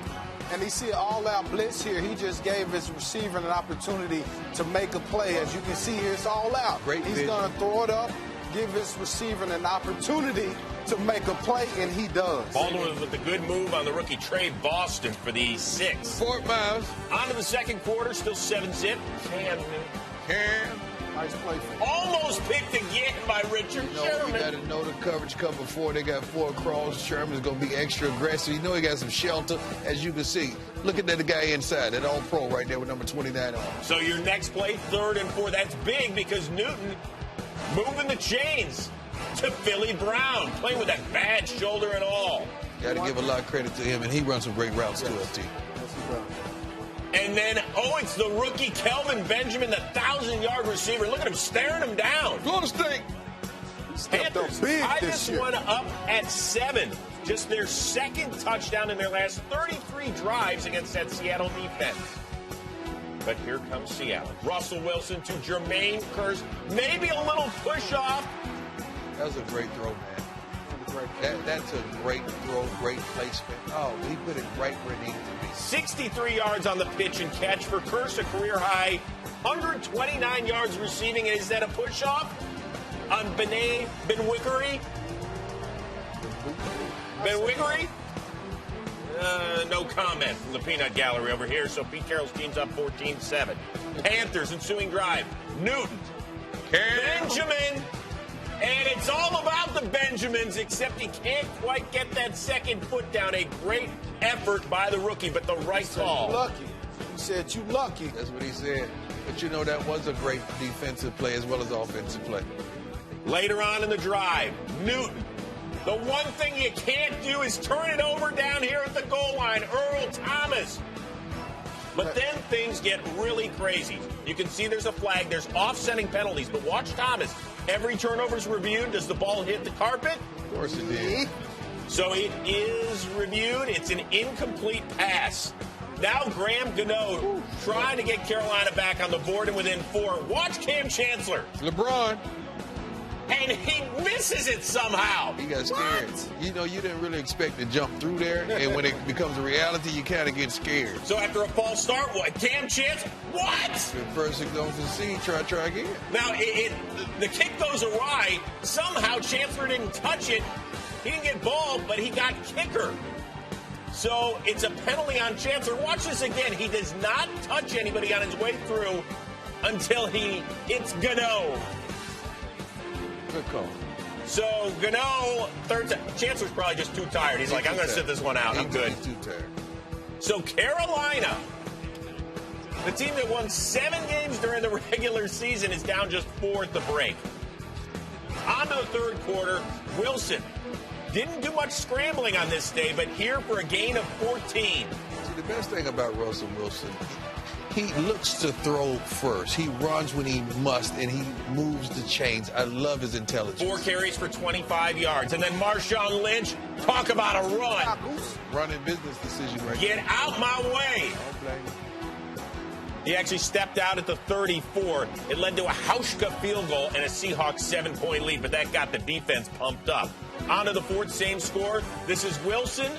And he see an all-out blitz here. He just gave his receiver an opportunity to make a play. As you can see here, it's all out. He's going to throw it up, give his receiver an opportunity to make a play, and he does. Baldwin with the good move on the rookie Trey Boston for the 6. Fort Myers. On to the second quarter, still 7-zip. Cam. Nice play. Almost picked again by Richard Sherman. You got to know the coverage cover 4. They got 4 across. Sherman's going to be extra aggressive. You know he got some shelter, as you can see. Look at that guy inside. That all-pro right there with number 29 on. So your next play, 3rd and 4. That's big because Newton moving the chains to Philly Brown, playing with that bad shoulder and all. Got to give a lot of credit to him, and he runs some great routes too, FT. And then, it's the rookie Kelvin Benjamin, the 1,000-yard receiver. Look at him staring him down. Florida State. Stepped up Panthers big tied this this year. one up at 7. Just their second touchdown in their last 33 drives against that Seattle defense. But here comes Seattle. Russell Wilson to Jermaine Kearse. Maybe a little push off. That was a great throw, man. That's a great throw, great placement. Oh, he put it right where it needed to be. 63 yards on the pitch and catch for Kearse, a career high 129 yards receiving. And is that a push off on Ben Wickery? Ben Wickery? No comment from the peanut gallery over here. So Pete Carroll's team's up 14-7. Panthers ensuing drive. Newton. Benjamin. And it's all about the Benjamins, except he can't quite get that second foot down. A great effort by the rookie, but the right call. Lucky. He said, you lucky. That's what he said. But you know, that was a great defensive play as well as offensive play. Later on in the drive, Newton. The one thing you can't do is turn it over down here at the goal line. Earl Thomas. But then things get really crazy. You can see there's a flag. There's offsetting penalties. But watch Thomas. Every turnover's reviewed. Does the ball hit the carpet? Of course it did. So it is reviewed. It's an incomplete pass. Now Graham Gano trying to get Carolina back on the board and within 4. Watch Cam Chancellor. LeBron. And he misses it somehow. He got scared. You know, you didn't really expect to jump through there, and when it becomes a reality, you kind of get scared. So after a false start, what? Cam Chancellor? What? The first it goes to see, try again. Now, the kick goes awry. Somehow Chancellor didn't touch it. He didn't get ball, but he got kicker. So it's a penalty on Chancellor. Watch this again. He does not touch anybody on his way through until he hits Gano. Good call. So Gano, third time. Chancellor's probably just too tired. He's like, I'm going to sit this one out. I'm good. He's too tired. So Carolina, the team that won 7 games during the regular season, is down just 4 at the break. On to the third quarter, Wilson didn't do much scrambling on this day, but here for a gain of 14. See, the best thing about Russell Wilson, he looks to throw first. He runs when he must, and he moves the chains. I love his intelligence. 4 carries for 25 yards. And then Marshawn Lynch, talk about a run. Running business decision right Get out my way. He actually stepped out at the 34. It led to a Hauschka field goal and a Seahawks 7-point lead, but that got the defense pumped up. On to the fourth, same score. This is Wilson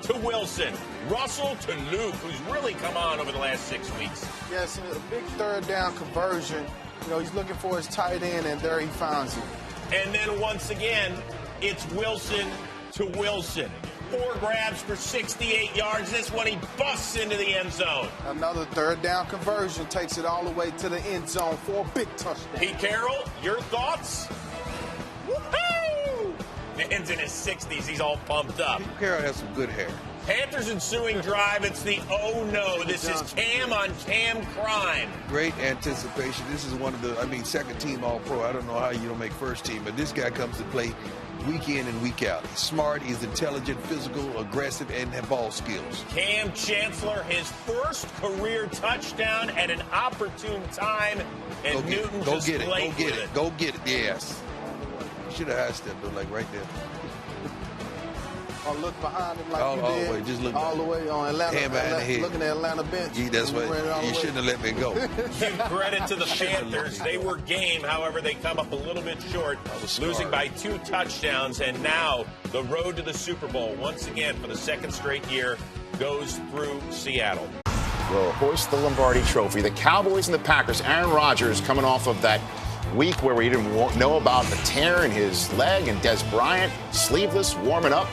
to Wilson. Russell to Luke, who's really come on over the last 6 weeks. Yes, a big third down conversion. You know, he's looking for his tight end, and there he finds him. And then once again, it's Wilson to Wilson. 4 grabs for 68 yards. This one, he busts into the end zone. Another third down conversion takes it all the way to the end zone for a big touchdown. Pete Carroll, your thoughts? Woohoo! Man's in his 60s. He's all pumped up. Pete Carroll has some good hair. Panthers ensuing drive. It's the oh no. This is Cam on Cam crime. Great anticipation. This is one of the, second team All-Pro. I don't know how you don't make first team, but this guy comes to play week in and week out. He's smart, he's intelligent, physical, aggressive, and have ball skills. Cam Chancellor, his first career touchdown at an opportune time, and Newton just played with it. Go get it, yes. Should have high-stepped though, like right there. Or look behind him like you did. Wait, just look all the way on Atlanta, looking at Atlanta bench. Yeah, that's what you shouldn't have let me go. Give credit to the Panthers. They were game. However, they come up a little bit short, losing by 2 touchdowns. And now the road to the Super Bowl, once again for the second straight year, goes through Seattle. Will hoist the Lombardi Trophy. The Cowboys and the Packers. Aaron Rodgers coming off of that week where we didn't know about the tear in his leg, and Des Bryant sleeveless warming up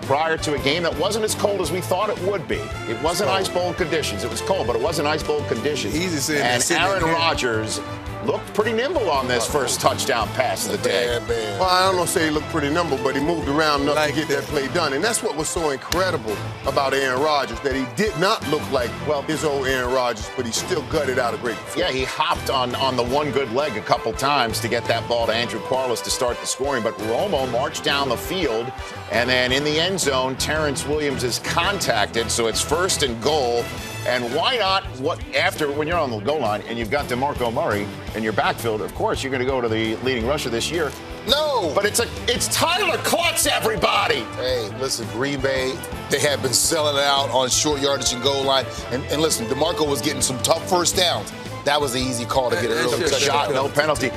prior to a game that wasn't as cold as we thought it would be. It wasn't ice bowl conditions. It was cold, but it wasn't ice bowl conditions. Easy saying and Aaron Rodgers looked pretty nimble on this first touchdown pass of the day. Well, I don't know say he looked pretty nimble, but he moved around enough to get that play done. And that's what was so incredible about Aaron Rodgers, that he did not look like his old Aaron Rodgers, but he still gutted out a great performance. Yeah, he hopped on the one good leg a couple times to get that ball to Andrew Quarles to start the scoring. But Romo marched down the field, and then in the end zone, Terrence Williams is contacted, so it's 1st and goal And why not, when you're on the goal line and you've got DeMarco Murray in your backfield, of course you're going to go to the leading rusher this year. No. But it's Tyler Klutz, everybody. Hey, listen, Green Bay, they have been selling out on short yardage and goal line. And listen, DeMarco was getting some tough first downs. That was the easy call to get an early shot, no penalty.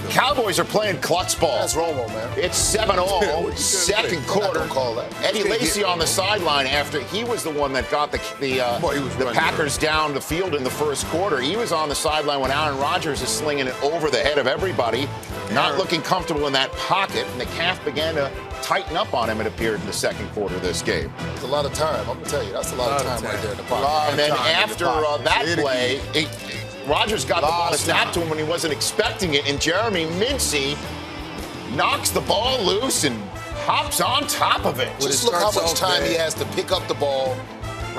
Cowboys are playing Klutz ball. That's Romo, man. It's 7-all, second quarter. Eddie Lacy on the sideline after he was the one that got the Packers down the field in the first quarter. He was on the sideline when Aaron Rodgers is slinging it over the head of everybody, not looking comfortable in that pocket, and the calf began to tighten up on him, it appeared, in the second quarter of this game. It's a lot of time. I'm going to tell you, that's a lot of time right there in the pocket. And then after that play, Rodgers got the ball snapped to him when he wasn't expecting it, and Jeremy Mincey knocks the ball loose and hops on top of it. Just look how much time he has to pick up the ball,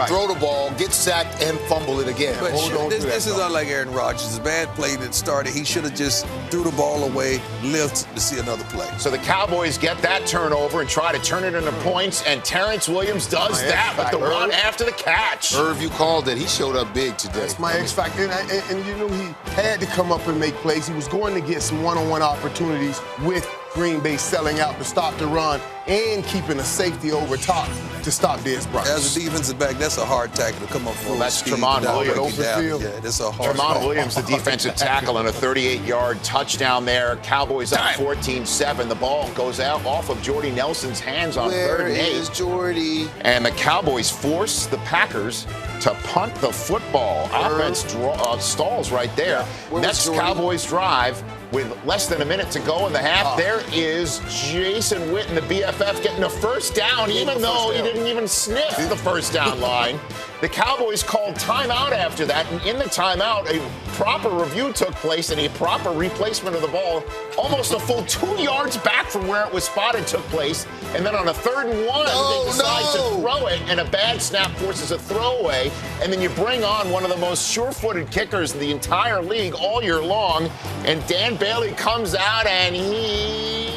throw the ball, get sacked, and fumble it again. But this is unlike Aaron Rodgers. A bad play that started. He should have just threw the ball away, lived to see another play. So the Cowboys get that turnover and try to turn it into points, and Terrence Williams does that with the run after the catch. Irv, you called it. He showed up big today. That's my X factor. And you know, he had to come up and make plays. He was going to get some one-on-one opportunities with Green Bay selling out to stop the run and keeping a safety over top to stop Dez Bryant. As a defensive back, that's a hard tackle to come up for. Well, that's Tremont Williams. Yeah, that's a hard Tremont Williams, the defensive tackle, and a 38-yard touchdown there. Cowboys up 14-7. The ball goes out off of Jordy Nelson's hands on 3rd and 8. Where is Jordy? And the Cowboys force the Packers to punt the football. Offense stalls right there. Next Cowboys drive with less than a minute to go in the half. There is Jason Witten, the BFF, getting a first down, even though he didn't even sniff the first down line. The Cowboys called timeout after that, and in the timeout, a proper review took place and a proper replacement of the ball, almost a full 2 yards back from where it was spotted, took place. And then on a 3rd and 1, they decide to throw it, and a bad snap forces a throwaway. And then you bring on one of the most sure-footed kickers in the entire league all year long, and Dan Bailey comes out and he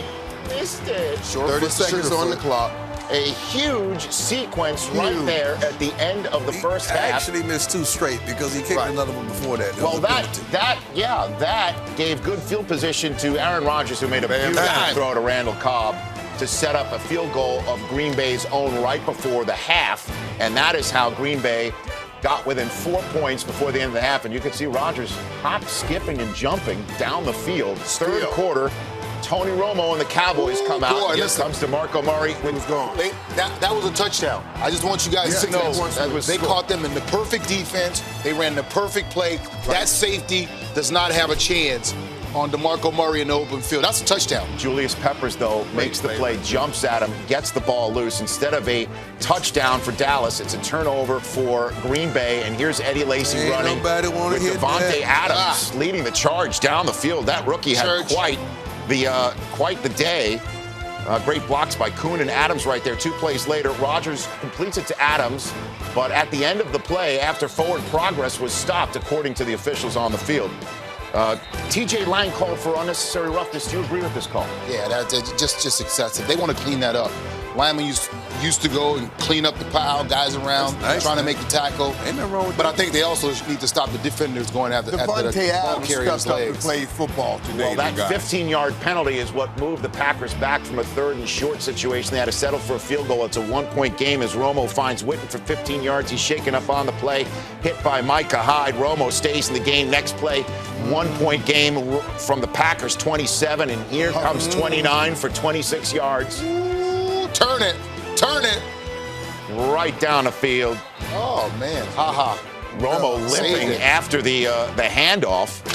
missed it. 30 seconds on the clock. A huge sequence right there at the end of the first half. Actually missed 2 straight because he kicked another one before that. Well, that gave good field position to Aaron Rodgers, who made a beautiful throw to Randall Cobb to set up a field goal of Green Bay's own right before the half. And that is how Green Bay got within 4 points before the end of the half. And you can see Rodgers hop, skipping, and jumping down the field. Third quarter, Tony Romo and the Cowboys come out. Here comes DeMarco Murray. That was a touchdown. I just want you guys to know they caught them in the perfect defense. They ran the perfect play. That safety does not have a chance on DeMarco Murray in the open field. That's a touchdown. Julius Peppers, though, makes the play, jumps at him, gets the ball loose. Instead of a touchdown for Dallas, it's a turnover for Green Bay. And here's Eddie Lacy running with Devontae Adams leading the charge down the field. That rookie had quite the day. Great blocks by Kuhn and Adams right there. 2 plays later, Rodgers completes it to Adams, but at the end of the play, after forward progress was stopped, according to the officials on the field. TJ Lang called for unnecessary roughness. Do you agree with this call? Yeah, that's just excessive. They want to clean that up. Lyman used to go and clean up the pile, guys around, trying to make the tackle. Ain't nothing wrong with that. But I think they also need to stop the defenders going after the ball carrier's legs. Played football today. Well, that 15-yard penalty is what moved the Packers back from a 3rd and short situation. They had to settle for a field goal. It's a 1-point game as Romo finds Witten for 15 yards. He's shaken up on the play, hit by Micah Hyde. Romo stays in the game. Next play, 1-point game from the Packers, 27, and here comes 29 for 26 yards. Turn it. Right down the field. Oh, man. Romo limping after the handoff.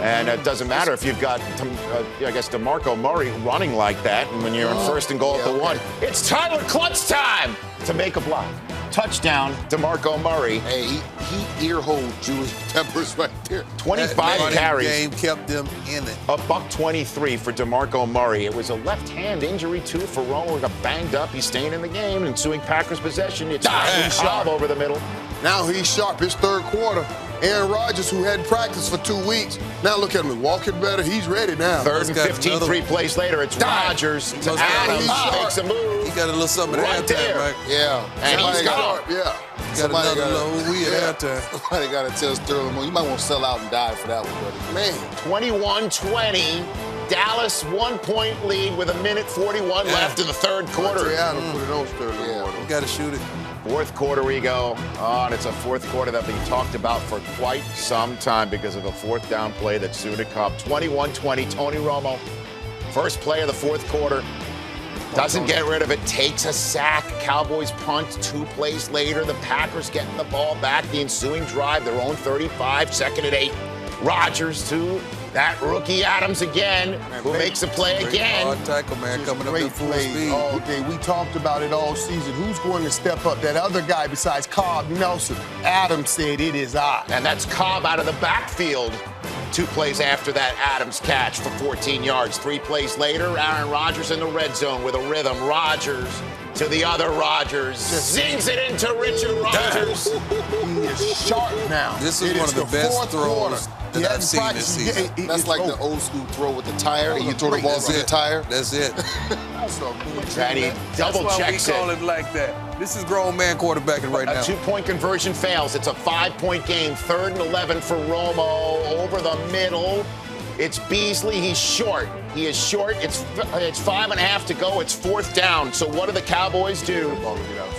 And it doesn't matter if you've got, DeMarco Murray running like that, and when you're in 1st and goal at the 1. It's Tyler Klutz time to make a block. Touchdown, DeMarco Murray. Hey, he ear-holed Julius Peppers right there. 25 carries. Game kept them in it. $123 for DeMarco Murray. It was a left-hand injury, too, for Romo. Got banged up. He's staying in the game. Ensuing Packers possession. It's Cobb over the middle. Now he's sharp. His 3rd quarter. Aaron Rodgers, who hadn't practiced for 2 weeks, now look at him, walking better. He's ready now. 3rd and 15, 3 plays later. It's Rodgers to Adams. Makes a move. He got a little something right there. Right? Yeah. And he's gone. got another load. We at halftime. Somebody got to tell Sterling Moore, you might want to sell out and die for that one, buddy. Man. 21-20. Dallas 1-point lead with 1:41 left in the third quarter. Put it on Sterling Moore. You got to shoot it. Fourth quarter we go. And it's a fourth quarter that we talked about for quite some time because of a fourth down play that soon to come. 21-20, Tony Romo. First play of the fourth quarter. Doesn't get rid of it. Takes a sack. Cowboys punt 2 plays later. The Packers getting the ball back. The ensuing drive, their own 35, second and 8. Rodgers to that rookie Adams again, who makes a play again. Hard tackle, man, coming up at full speed. All day. We talked about it all season. Who's going to step up? That other guy besides Cobb Nelson. Adams said it is I. And that's Cobb out of the backfield. 2 plays after that Adams catch for 14 yards. 3 plays later, Aaron Rodgers in the red zone with a rhythm. Rodgers to the other Rodgers. Zings it into Richard Rodgers. He is sharp now. This is one of the best throws that I've seen this season. That's like the old school throw with the tire, and you throw the ball through the tire. That's it. And he double checks it. That's why we call it like that. This is grown man quarterbacking right now. A 2-point conversion fails. It's a 5-point game. 3rd and 11 for Romo over the middle. It's Beasley. He's short. He is short. It's 5.5 to go. It's 4th down. So what do the Cowboys do?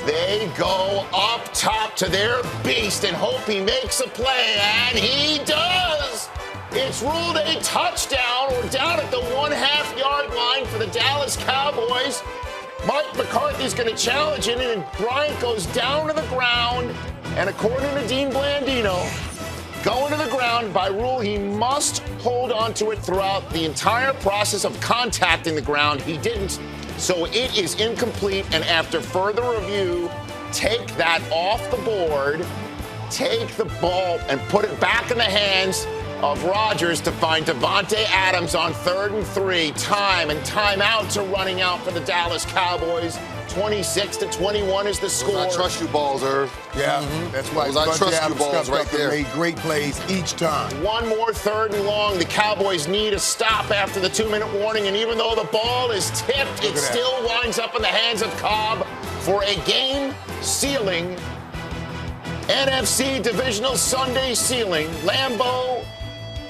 They go up top to their beast and hope he makes a play, and he does. It's ruled a touchdown. We're down at the 1.5-yard line for the Dallas Cowboys. Mike McCarthy's going to challenge it, and Bryant goes down to the ground. And according to Dean Blandino, going to the ground, by rule, he must hold on to it throughout the entire process of contacting the ground. He didn't, so it is incomplete. And after further review, take that off the board, take the ball, and put it back in the hands of Rodgers to find Devontae Adams on 3rd and 3. Time and timeout to running out for the Dallas Cowboys. 26-21 is the score. I trust you balls, Irv. Yeah, that's why I trust you balls right there. Made great plays each time. One more 3rd and long. The Cowboys need a stop after the 2-minute warning, and even though the ball is tipped, it still winds up in the hands of Cobb for a game-sealing NFC Divisional Sunday ceiling. Lambeau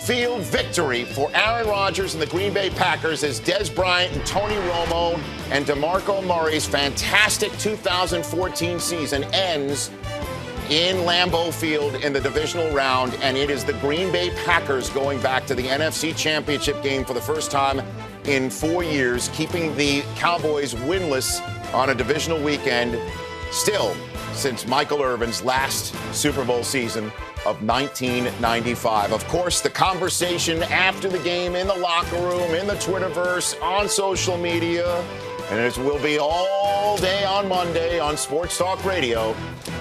Field victory for Aaron Rodgers and the Green Bay Packers as Dez Bryant and Tony Romo and DeMarco Murray's fantastic 2014 season ends in Lambeau Field in the divisional round, and it is the Green Bay Packers going back to the NFC Championship game for the first time in 4 years, keeping the Cowboys winless on a divisional weekend still since Michael Irvin's last Super Bowl season of 1995. Of course, the conversation after the game in the locker room, in the Twitterverse, on social media, and it will be all day on Monday on Sports Talk Radio,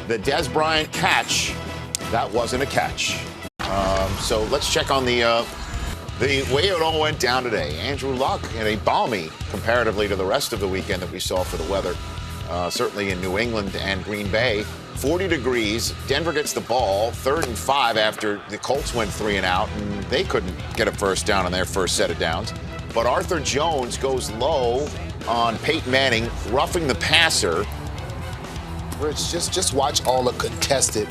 the Dez Bryant catch, that wasn't a catch. So let's check on the way it all went down today. Andrew Luck in a balmy, comparatively to the rest of the weekend that we saw for the weather, certainly in New England and Green Bay. 40 degrees. Denver gets the ball, 3rd and 5 after the Colts went 3 and out, and they couldn't get a first down on their first set of downs. But Arthur Jones goes low on Peyton Manning, roughing the passer. Rich, just watch all the contested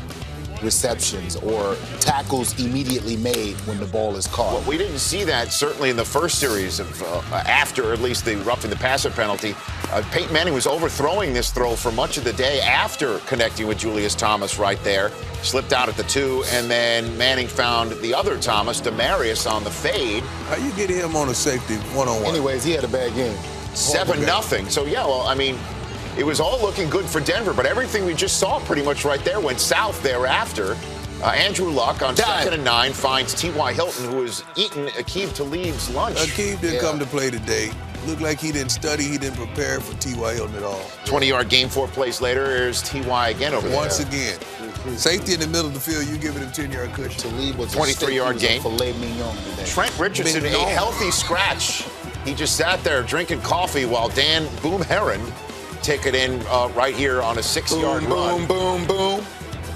receptions or tackles immediately made when the ball is caught. Well, we didn't see that certainly in the first series of after at least the roughing the passer penalty. Peyton Manning was overthrowing this throw for much of the day after connecting with Julius Thomas right there. Slipped out at the 2, and then Manning found the other Thomas, Demaryius, on the fade. How you get him on a safety one-on-one? Anyways, he had a bad game. 7-0. So, yeah, well, I mean, it was all looking good for Denver, but everything we just saw pretty much right there went south thereafter. Andrew Luck on 2nd and 9 finds T.Y. Hilton, who has eaten Aqib Talib's lunch. Aqib didn't come to play today. Looked like he didn't study, he didn't prepare for T.Y. Hilton at all. 20-yard game, 4 plays later. Here's T.Y. again over there. Once again. Safety in the middle of the field, you giving him 10-yard cushion. Talib was 23-yard game. Filet mignon today. Trent Richardson, a healthy scratch. He just sat there drinking coffee while Dan Boom Herron take it in right here on a 6-yard run. Boom, boom, boom.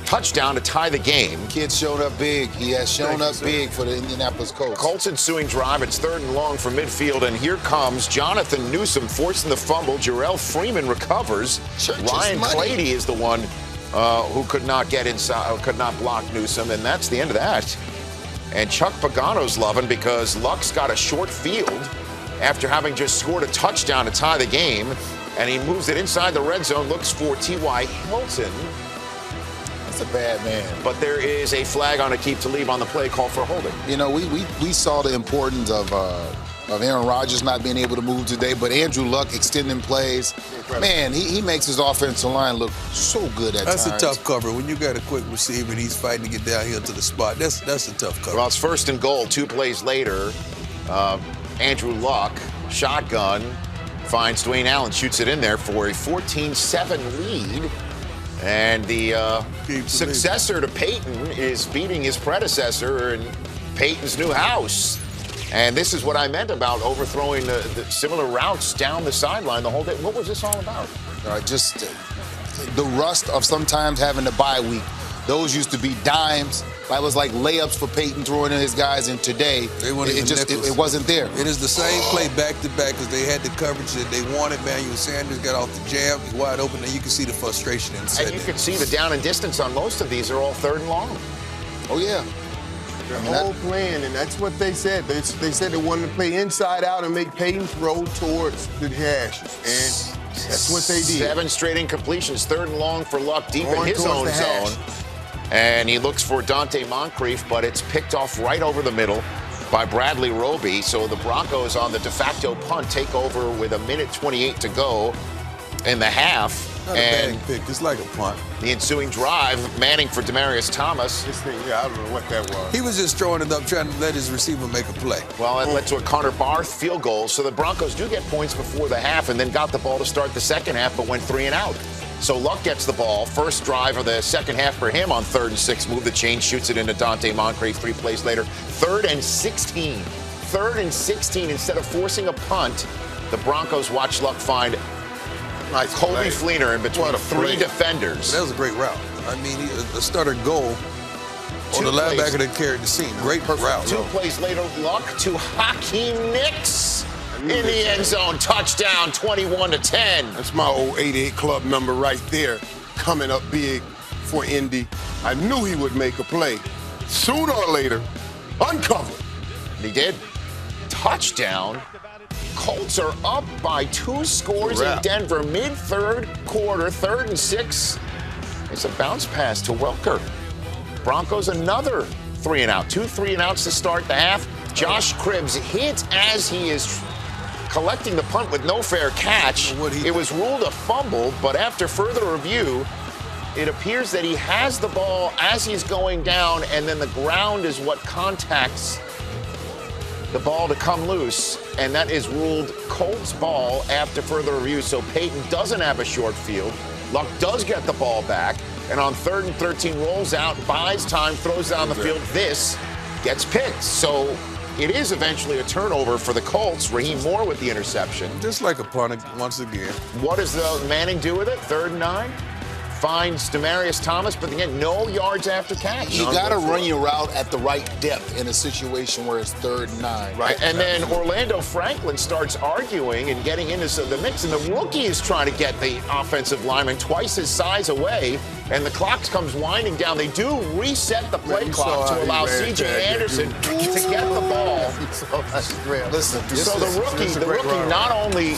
Touchdown to tie the game. Kid showed up big. He has shown up big for the Indianapolis Colts. Colts ensuing drive. It's 3rd and long from midfield, and here comes Jonathan Newsom forcing the fumble. Jarrell Freeman recovers. Ryan Clady is the one who could not get inside, could not block Newsome, and that's the end of that. And Chuck Pagano's loving because Luck's got a short field after having just scored a touchdown to tie the game, and he moves it inside the red zone, looks for T.Y. Hilton. That's a bad man. But there is a flag on Aqib Talib on the play call for holding. You know, we saw the importance of Aaron Rodgers not being able to move today, but Andrew Luck extending plays. Man, he makes his offensive line look so good at times. That's a tough cover. When you got a quick receiver and he's fighting to get downhill to the spot, that's a tough cover. Well, it's first and goal. 2 plays later, Andrew Luck, shotgun, finds Dwayne Allen, shoots it in there for a 14-7 lead. And the successor to Peyton is beating his predecessor in Peyton's new house. And this is what I meant about overthrowing the similar routes down the sideline the whole day. What was this all about? Just the rust of sometimes having a bye week. Those used to be dimes. That was like layups for Peyton throwing in his guys, and today it wasn't there. It is the same play back-to-back because they had the coverage that they wanted. Manuel Sanders got off the jam. He's wide open, and you can see the frustration inside. And you can see the down and distance on most of these are all 3rd and long. Oh, yeah. The whole plan, and that's what they said. They said they wanted to play inside out and make Peyton throw towards the hashes. And that's what they did. 7 straight incompletions, 3rd and long for Luck deep in his own zone. And he looks for Dante Moncrief, but it's picked off right over the middle by Bradley Roby. So the Broncos on the de facto punt take over with 1:28 to go in the half. Not a bad pick, just like a punt. The ensuing drive, Manning for Demaryius Thomas. This thing, I don't know what that was. He was just throwing it up, trying to let his receiver make a play. Well, it led to a Connor Barth field goal. So the Broncos do get points before the half and then got the ball to start the second half, but went 3 and out. So Luck gets the ball. First drive of the second half for him on 3rd and 6. Move the chain, shoots it into Dante Moncrief 3 plays later. 3rd and 16. 3rd and 16. Instead of forcing a punt, the Broncos watch Luck find Colby Fleener in between 3 defenders. That was a great route. I mean, the starter goal on the linebacker that carried the scene. Great route. 2 plays later, Luck to Hakeem Nicks in the end zone. Touchdown, 21-10. That's my old 88 club number right there, coming up big for Indy. I knew he would make a play. Sooner or later, uncovered. And he did. Touchdown. Colts are up by 2 scores in Denver. Mid-3rd quarter, 3rd and 6. It's a bounce pass to Welker. Broncos another 3 and out. 2 3 and outs to start the half. Josh Cribbs hits as he is collecting the punt with no fair catch. It was ruled a fumble, but after further review, it appears that he has the ball as he's going down, and then the ground is what contacts the ball to come loose, and that is ruled Colts ball after further review. So Peyton doesn't have a short field. Luck does get the ball back, and on 3rd and 13 rolls out, buys time, throws down the field. This gets picked. So it is eventually a turnover for the Colts. Raheem Moore with the interception. Just like a punt once again. What does the Manning do with it? 3rd and 9? Finds Demaryius Thomas, but again, no yards after catch. You got to run your route at the right depth in a situation where it's 3rd and 9. Right. And then Orlando Franklin starts arguing and getting into the mix, and the rookie is trying to get the offensive lineman twice his size away, and the clock comes winding down. They do reset the play clock to allow C.J. Anderson to get the ball. Listen, so the rookie not only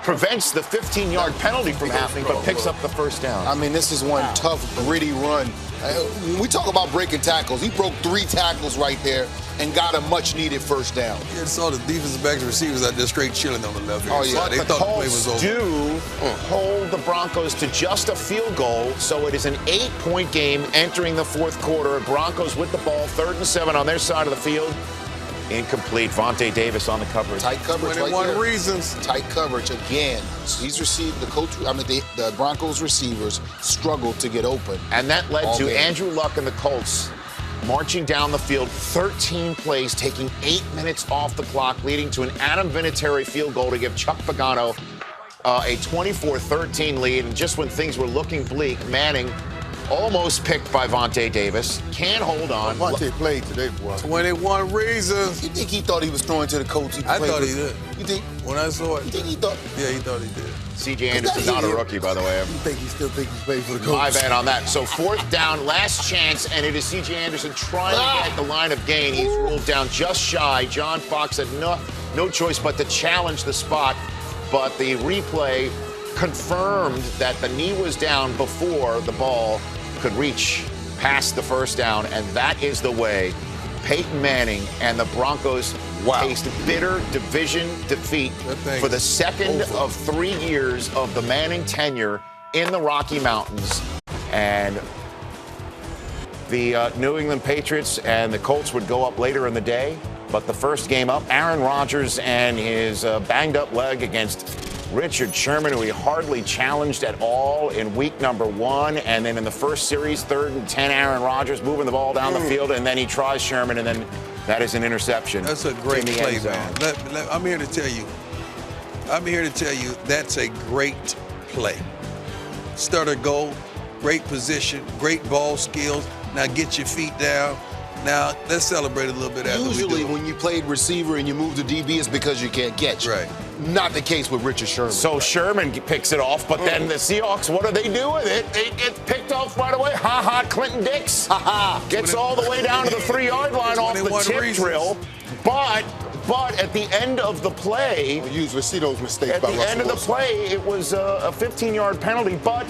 prevents the 15-yard penalty from happening, but picks up the first down. I mean, this is one tough, gritty run. When we talk about breaking tackles, he broke 3 tackles right there and got a much-needed first down. Yeah, saw the defensive backs and receivers out there straight chilling on the left hand side. But they the thought Colts the play was over. do hold the Broncos to just a field goal, so it is an 8-point game entering the 4th quarter. Broncos with the ball, 3rd and 7 on their side of the field. Incomplete. Vontae Davis on the coverage. Tight coverage right there. Reasons. Tight coverage again. He's received the Broncos receivers struggled to get open. And that led to Andrew Luck and the Colts marching down the field 13 plays, taking 8 minutes off the clock, leading to an Adam Vinatieri field goal to give Chuck Pagano a 24-13 lead. And just when things were looking bleak, Manning almost picked by Vontae Davis. Can't hold on. Vontae played today, boy. 21 reasons. You think he thought he was throwing to the Colts? I thought he did. You think? When I saw it. You think he thought? Yeah, he thought he did. C.J. Anderson, not a rookie, by the way. You think he still think he's playing for the My coach? bad on that. So 4th down, last chance, and it is C.J. Anderson trying to get the line of gain. He's ruled down just shy. John Fox had no choice but to challenge the spot, but the replay confirmed that the knee was down before the ball could reach past the first down, and that is the way Peyton Manning and the Broncos taste bitter division defeat for the second of 3 years of the Manning tenure in the Rocky Mountains. And the New England Patriots and the Colts would go up later in the day, but the first game up, Aaron Rodgers and his banged-up leg against Richard Sherman, who he hardly challenged at all in week number 1. And then in the first series, 3rd and 10, Aaron Rodgers moving the ball down the field, and then he tries Sherman, and then that is an interception. That's a great play, man. I'm here to tell you, that's a great play. Stutter goal, great position, great ball skills. Now get your feet down. Now, let's celebrate a little bit after Usually when you played receiver and you move to DB, it's because you can't catch. Right. Not the case with Richard Sherman. So Sherman picks it off, but then the Seahawks, what do they do with it? It gets picked off right away. Clinton Dix. Gets all the way down to the 3-yard line off the tip drill. But at the end of the play, We usually see those mistakes at by the Russell end of the Wilson. play, it was a 15-yard penalty, but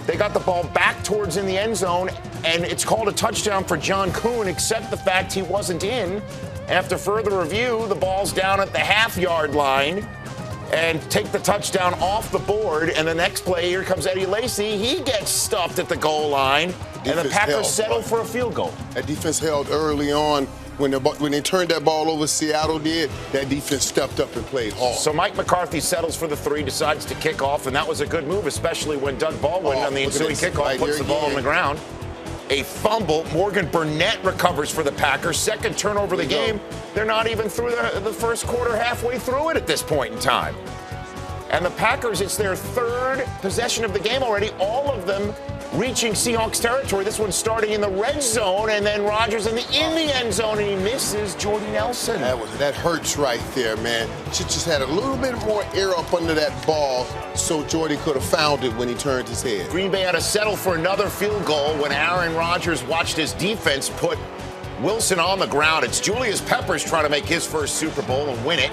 they got the ball back towards in the end zone, and it's called a touchdown for John Kuhn, except the fact he wasn't in. After further review, the ball's down at the half-yard line, and take the touchdown off the board, and the next play, here comes Eddie Lacy. He gets stuffed at the goal line, and the Packers settle for a field goal. That defense held early on. When they turned that ball over, Seattle did, that defense stepped up and played hard. So Mike McCarthy settles for the 3, decides to kick off, and that was a good move, especially when Doug Baldwin on the ensuing kickoff puts the ball on the ground. A fumble. Morgan Burnett recovers for the Packers. Second turnover of the game. They're not even through the first quarter, halfway through it at this point in time. And the Packers, it's their 3rd possession of the game already, all of them reaching Seahawks territory. This one starting in the red zone, and then Rodgers in the end zone, and he misses Jordy Nelson. That hurts right there, man. Should just had a little bit more air up under that ball so Jordy could have found it when he turned his head. Green Bay had to settle for another field goal when Aaron Rodgers watched his defense put Wilson on the ground. It's Julius Peppers trying to make his first Super Bowl and win it.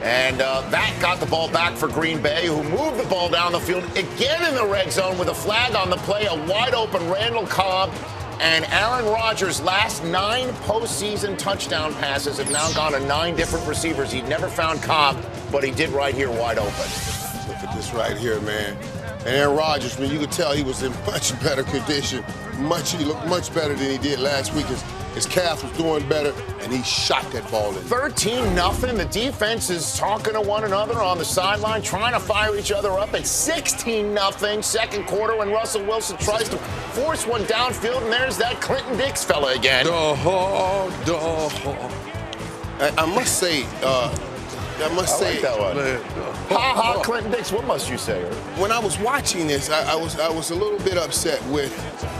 And that got the ball back for Green Bay, who moved the ball down the field again in the red zone with a flag on the play, a wide-open Randall Cobb. And Aaron Rodgers' last 9 postseason touchdown passes have now gone to 9 different receivers. He'd never found Cobb, but he did right here wide open. Look at this right here, man. And Aaron Rodgers, man, you could tell he was in much better condition. He looked much better than he did last week. His calf was doing better, and he shot that ball in. 13-0. The defense is talking to one another on the sideline, trying to fire each other up. It's 16-0 second quarter when Russell Wilson tries to force one downfield, and there's that Clinton Dix fella again. I must say, Clinton Dix, what must you say? When I was watching this, I was a little bit upset with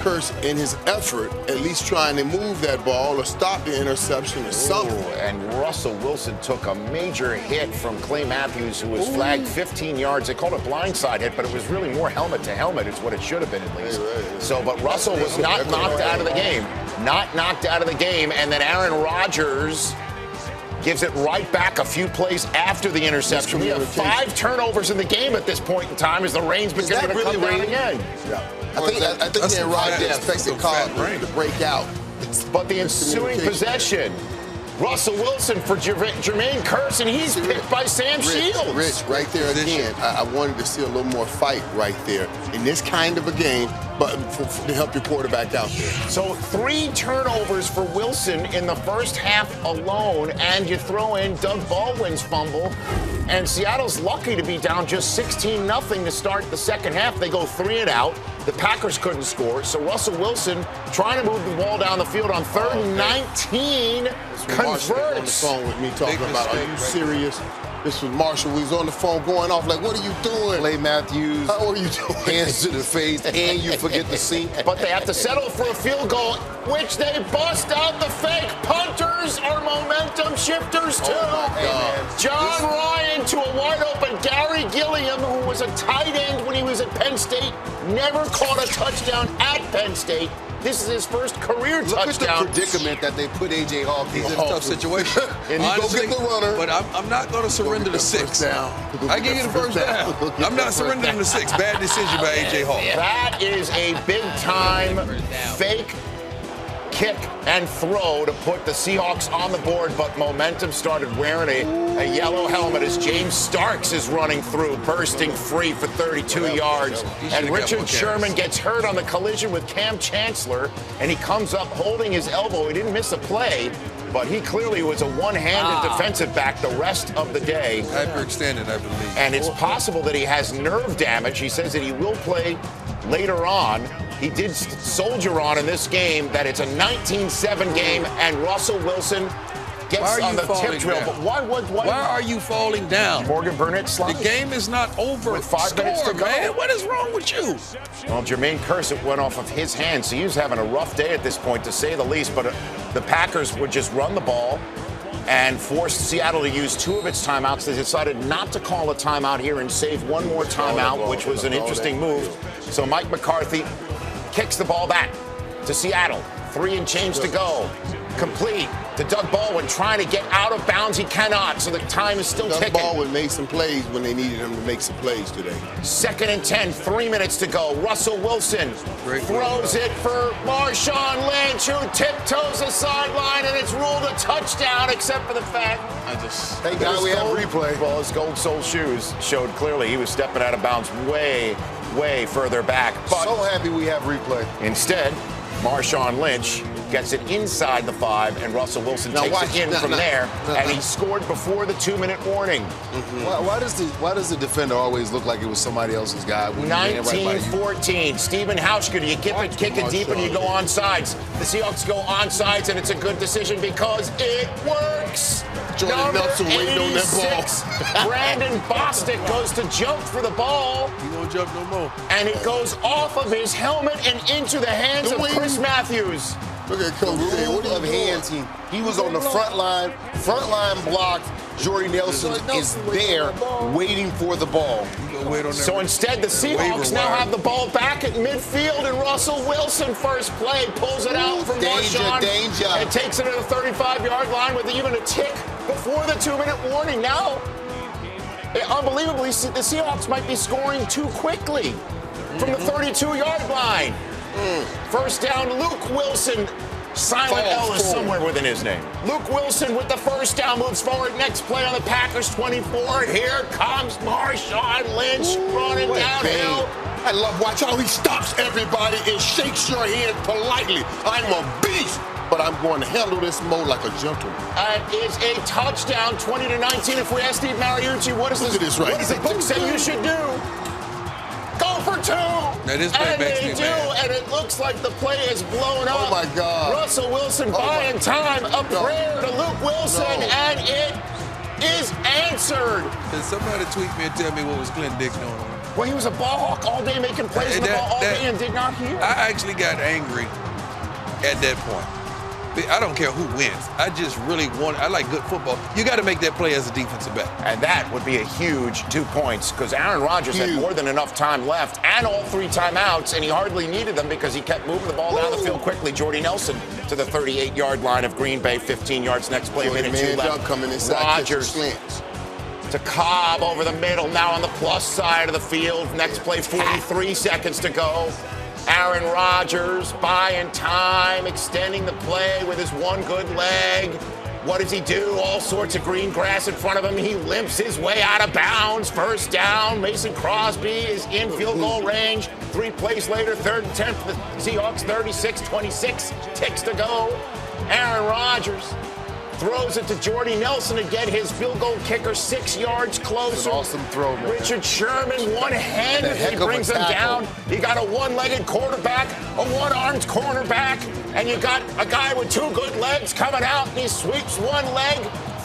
Kearse in his effort, at least trying to move that ball or stop the interception or something. And Russell Wilson took a major hit from Clay Matthews, who was flagged 15 yards. They called it a blindside hit, but it was really more helmet to helmet is what it should have been at least. So, but Russell was not knocked out of the game. Not knocked out of the game, and then Aaron Rodgers gives it right back a few plays after the interception. We have 5 turnovers in the game at this point in time as the rain's beginning to come down again. I think Aaron Rodgers expected Cobb to break out. But the ensuing possession, Russell Wilson for Jermaine Kearse, and he's picked by Sam Shields. Rich, right there again, I wanted to see a little more fight right there in this kind of a game, but to help your quarterback out there. So 3 turnovers for Wilson in the first half alone, and you throw in Doug Baldwin's fumble, and Seattle's lucky to be down just 16-0 to start the second half. They go 3 and out. The Packers couldn't score, so Russell Wilson trying to move the ball down the field on 3rd and 19, converts. On the phone with me talking about, are you serious? This was Marshall. We was on the phone going off like, what are you doing? Clay Matthews, How are you doing? hands to the face, and you forget the sink. But they have to settle for a field goal, which they bust out the fake. Punters are momentum shifters, too. John Ryan to a wide-open Gary Gilliam, who was a tight end when he was at Penn State, never caught a touchdown at Penn State. This is his first career Look touchdown. at the predicament that they put A.J. Hawk in. He's in a tough situation. And he go get the runner. But I'm not going to surrender to 6. I give you the first down. I'm not surrendering to 6. Bad decision by A.J. Hawk. That is a big-time fake kick and throw to put the Seahawks on the board, but momentum started wearing a yellow helmet as James Starks is running through, bursting free for 32 yards. And Richard Sherman gets hurt on the collision with Cam Chancellor, and he comes up holding his elbow. He didn't miss a play, but he clearly was a one-handed defensive back the rest of the day. Hyperextended, I believe. And it's possible that he has nerve damage. He says that he will play later on. He did soldier on in this game that it's a 19-7 game, and Russell Wilson gets on the tip drill. But why are you falling down? Morgan Burnett slides. The game is not over. With 5 minutes to go. Man. What is wrong with you? Well, Jermaine Kersett went off of his hands, so he was having a rough day at this point, to say the least. But the Packers would just run the ball and forced Seattle to use 2 of its timeouts. They decided not to call a timeout here and save 1 more timeout, which was an interesting move. So Mike McCarthy kicks the ball back to Seattle. 3 and change to go. Complete to Doug Baldwin, trying to get out of bounds. He cannot, so the time is still ticking. Doug Baldwin made some plays when they needed him to make some plays today. 2nd and 10, 3 minutes to go. Russell Wilson throws it for Marshawn Lynch, who tiptoes the sideline, and it's ruled a touchdown, except for the fact Thank God we have replay. Well, his gold sole shoes showed clearly he was stepping out of bounds way further back. But So happy we have replay. instead, Marshawn Lynch gets it inside the 5, and Russell Wilson takes it in from there, and he scored before the 2-minute warning. Why does the defender always look like it was somebody else's guy? When 19-14. Stephen Hauschka, do you kick it deep and you go onsides? The Seahawks go onsides, and it's a good decision because it works. Jordan Nelson waiting on that ball. Brandon Bostic goes to jump for the ball. He won't jump no more. And it goes off of his helmet and into the hands of Chris Matthews. Look at Coach Day. What are you doing? He was on the front line blocked. Jordy Nelson is there waiting for the ball. So instead, the Seahawks now have the ball back at midfield, and Russell Wilson, first play, pulls it out from Marshawn and takes it to the 35-yard line with even a tick before the 2-minute warning. Now, unbelievably, the Seahawks might be scoring too quickly from the 32-yard line. First down, Luke Wilson. Silent L is somewhere within his name. Luke Wilson with the first down moves forward. Next play on the Packers 24. Here comes Marshawn Lynch running downhill. I love watch how he stops everybody and shakes your hand politely. I'm a beast, but I'm going to handle this mode like a gentleman. It's a touchdown, 20-19. If we ask Steve Mariucci, what does the book say you should do? Go for 2. That is and they do, and it looks like the play is blown up. Oh, my God. Russell Wilson buying time. A prayer to Luke Wilson, and it is answered. Can somebody tweet me and tell me what was Clint Dix doing? Well, he was a ball hawk all day, making plays with the ball all day and did not hear. I actually got angry at that point. I don't care who wins. I just really I like good football. You got to make that play as a defensive back. And that would be a huge 2 points because Aaron Rodgers had more than enough time left and all 3 timeouts, and he hardly needed them because he kept moving the ball down the field quickly. Jordy Nelson to the 38-yard line of Green Bay, 15 yards. Next play, a minute 2 left. Rodgers to Cobb over the middle, now on the plus side of the field. Next play, 43 seconds to go. Aaron Rodgers buying time, extending the play with his one good leg. What does he do? All sorts of green grass in front of him. He limps his way out of bounds. First down. Mason Crosby is in field goal range. 3 plays later, 3rd and 10 for the Seahawks, 36-26. Ticks to go. Aaron Rodgers throws it to Jordy Nelson to get his field goal kicker 6 yards closer. Awesome throw, man. Richard Sherman one-handedly brings him down. You got a one-legged quarterback, a one-armed cornerback, and you got a guy with 2 good legs coming out, and he sweeps one leg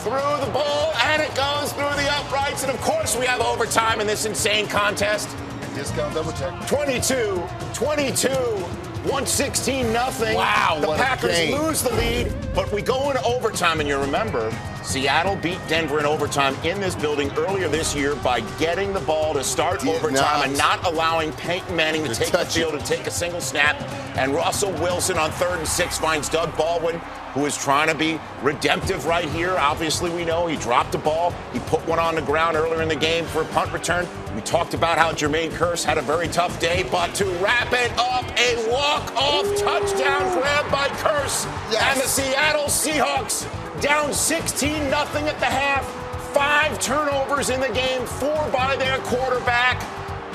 through the ball, and it goes through the uprights. And, of course, we have overtime in this insane contest. Discount double check. 22-22. 116-0. Wow, the what a Packers game. lose the lead, but we go into overtime, and you remember Seattle beat Denver in overtime in this building earlier this year by getting the ball to start overtime and not allowing Peyton Manning to take the field and take a single snap. And Russell Wilson on 3rd and 6 finds Doug Baldwin, who is trying to be redemptive right here. Obviously, we know he dropped the ball. He put one on the ground earlier in the game for a punt return. We talked about how Jermaine Kearse had a very tough day, but to wrap it up, a walk-off touchdown grab by Kearse. Yes. And the Seattle Seahawks down 16-0 at the half. 5 turnovers in the game, 4 by their quarterback,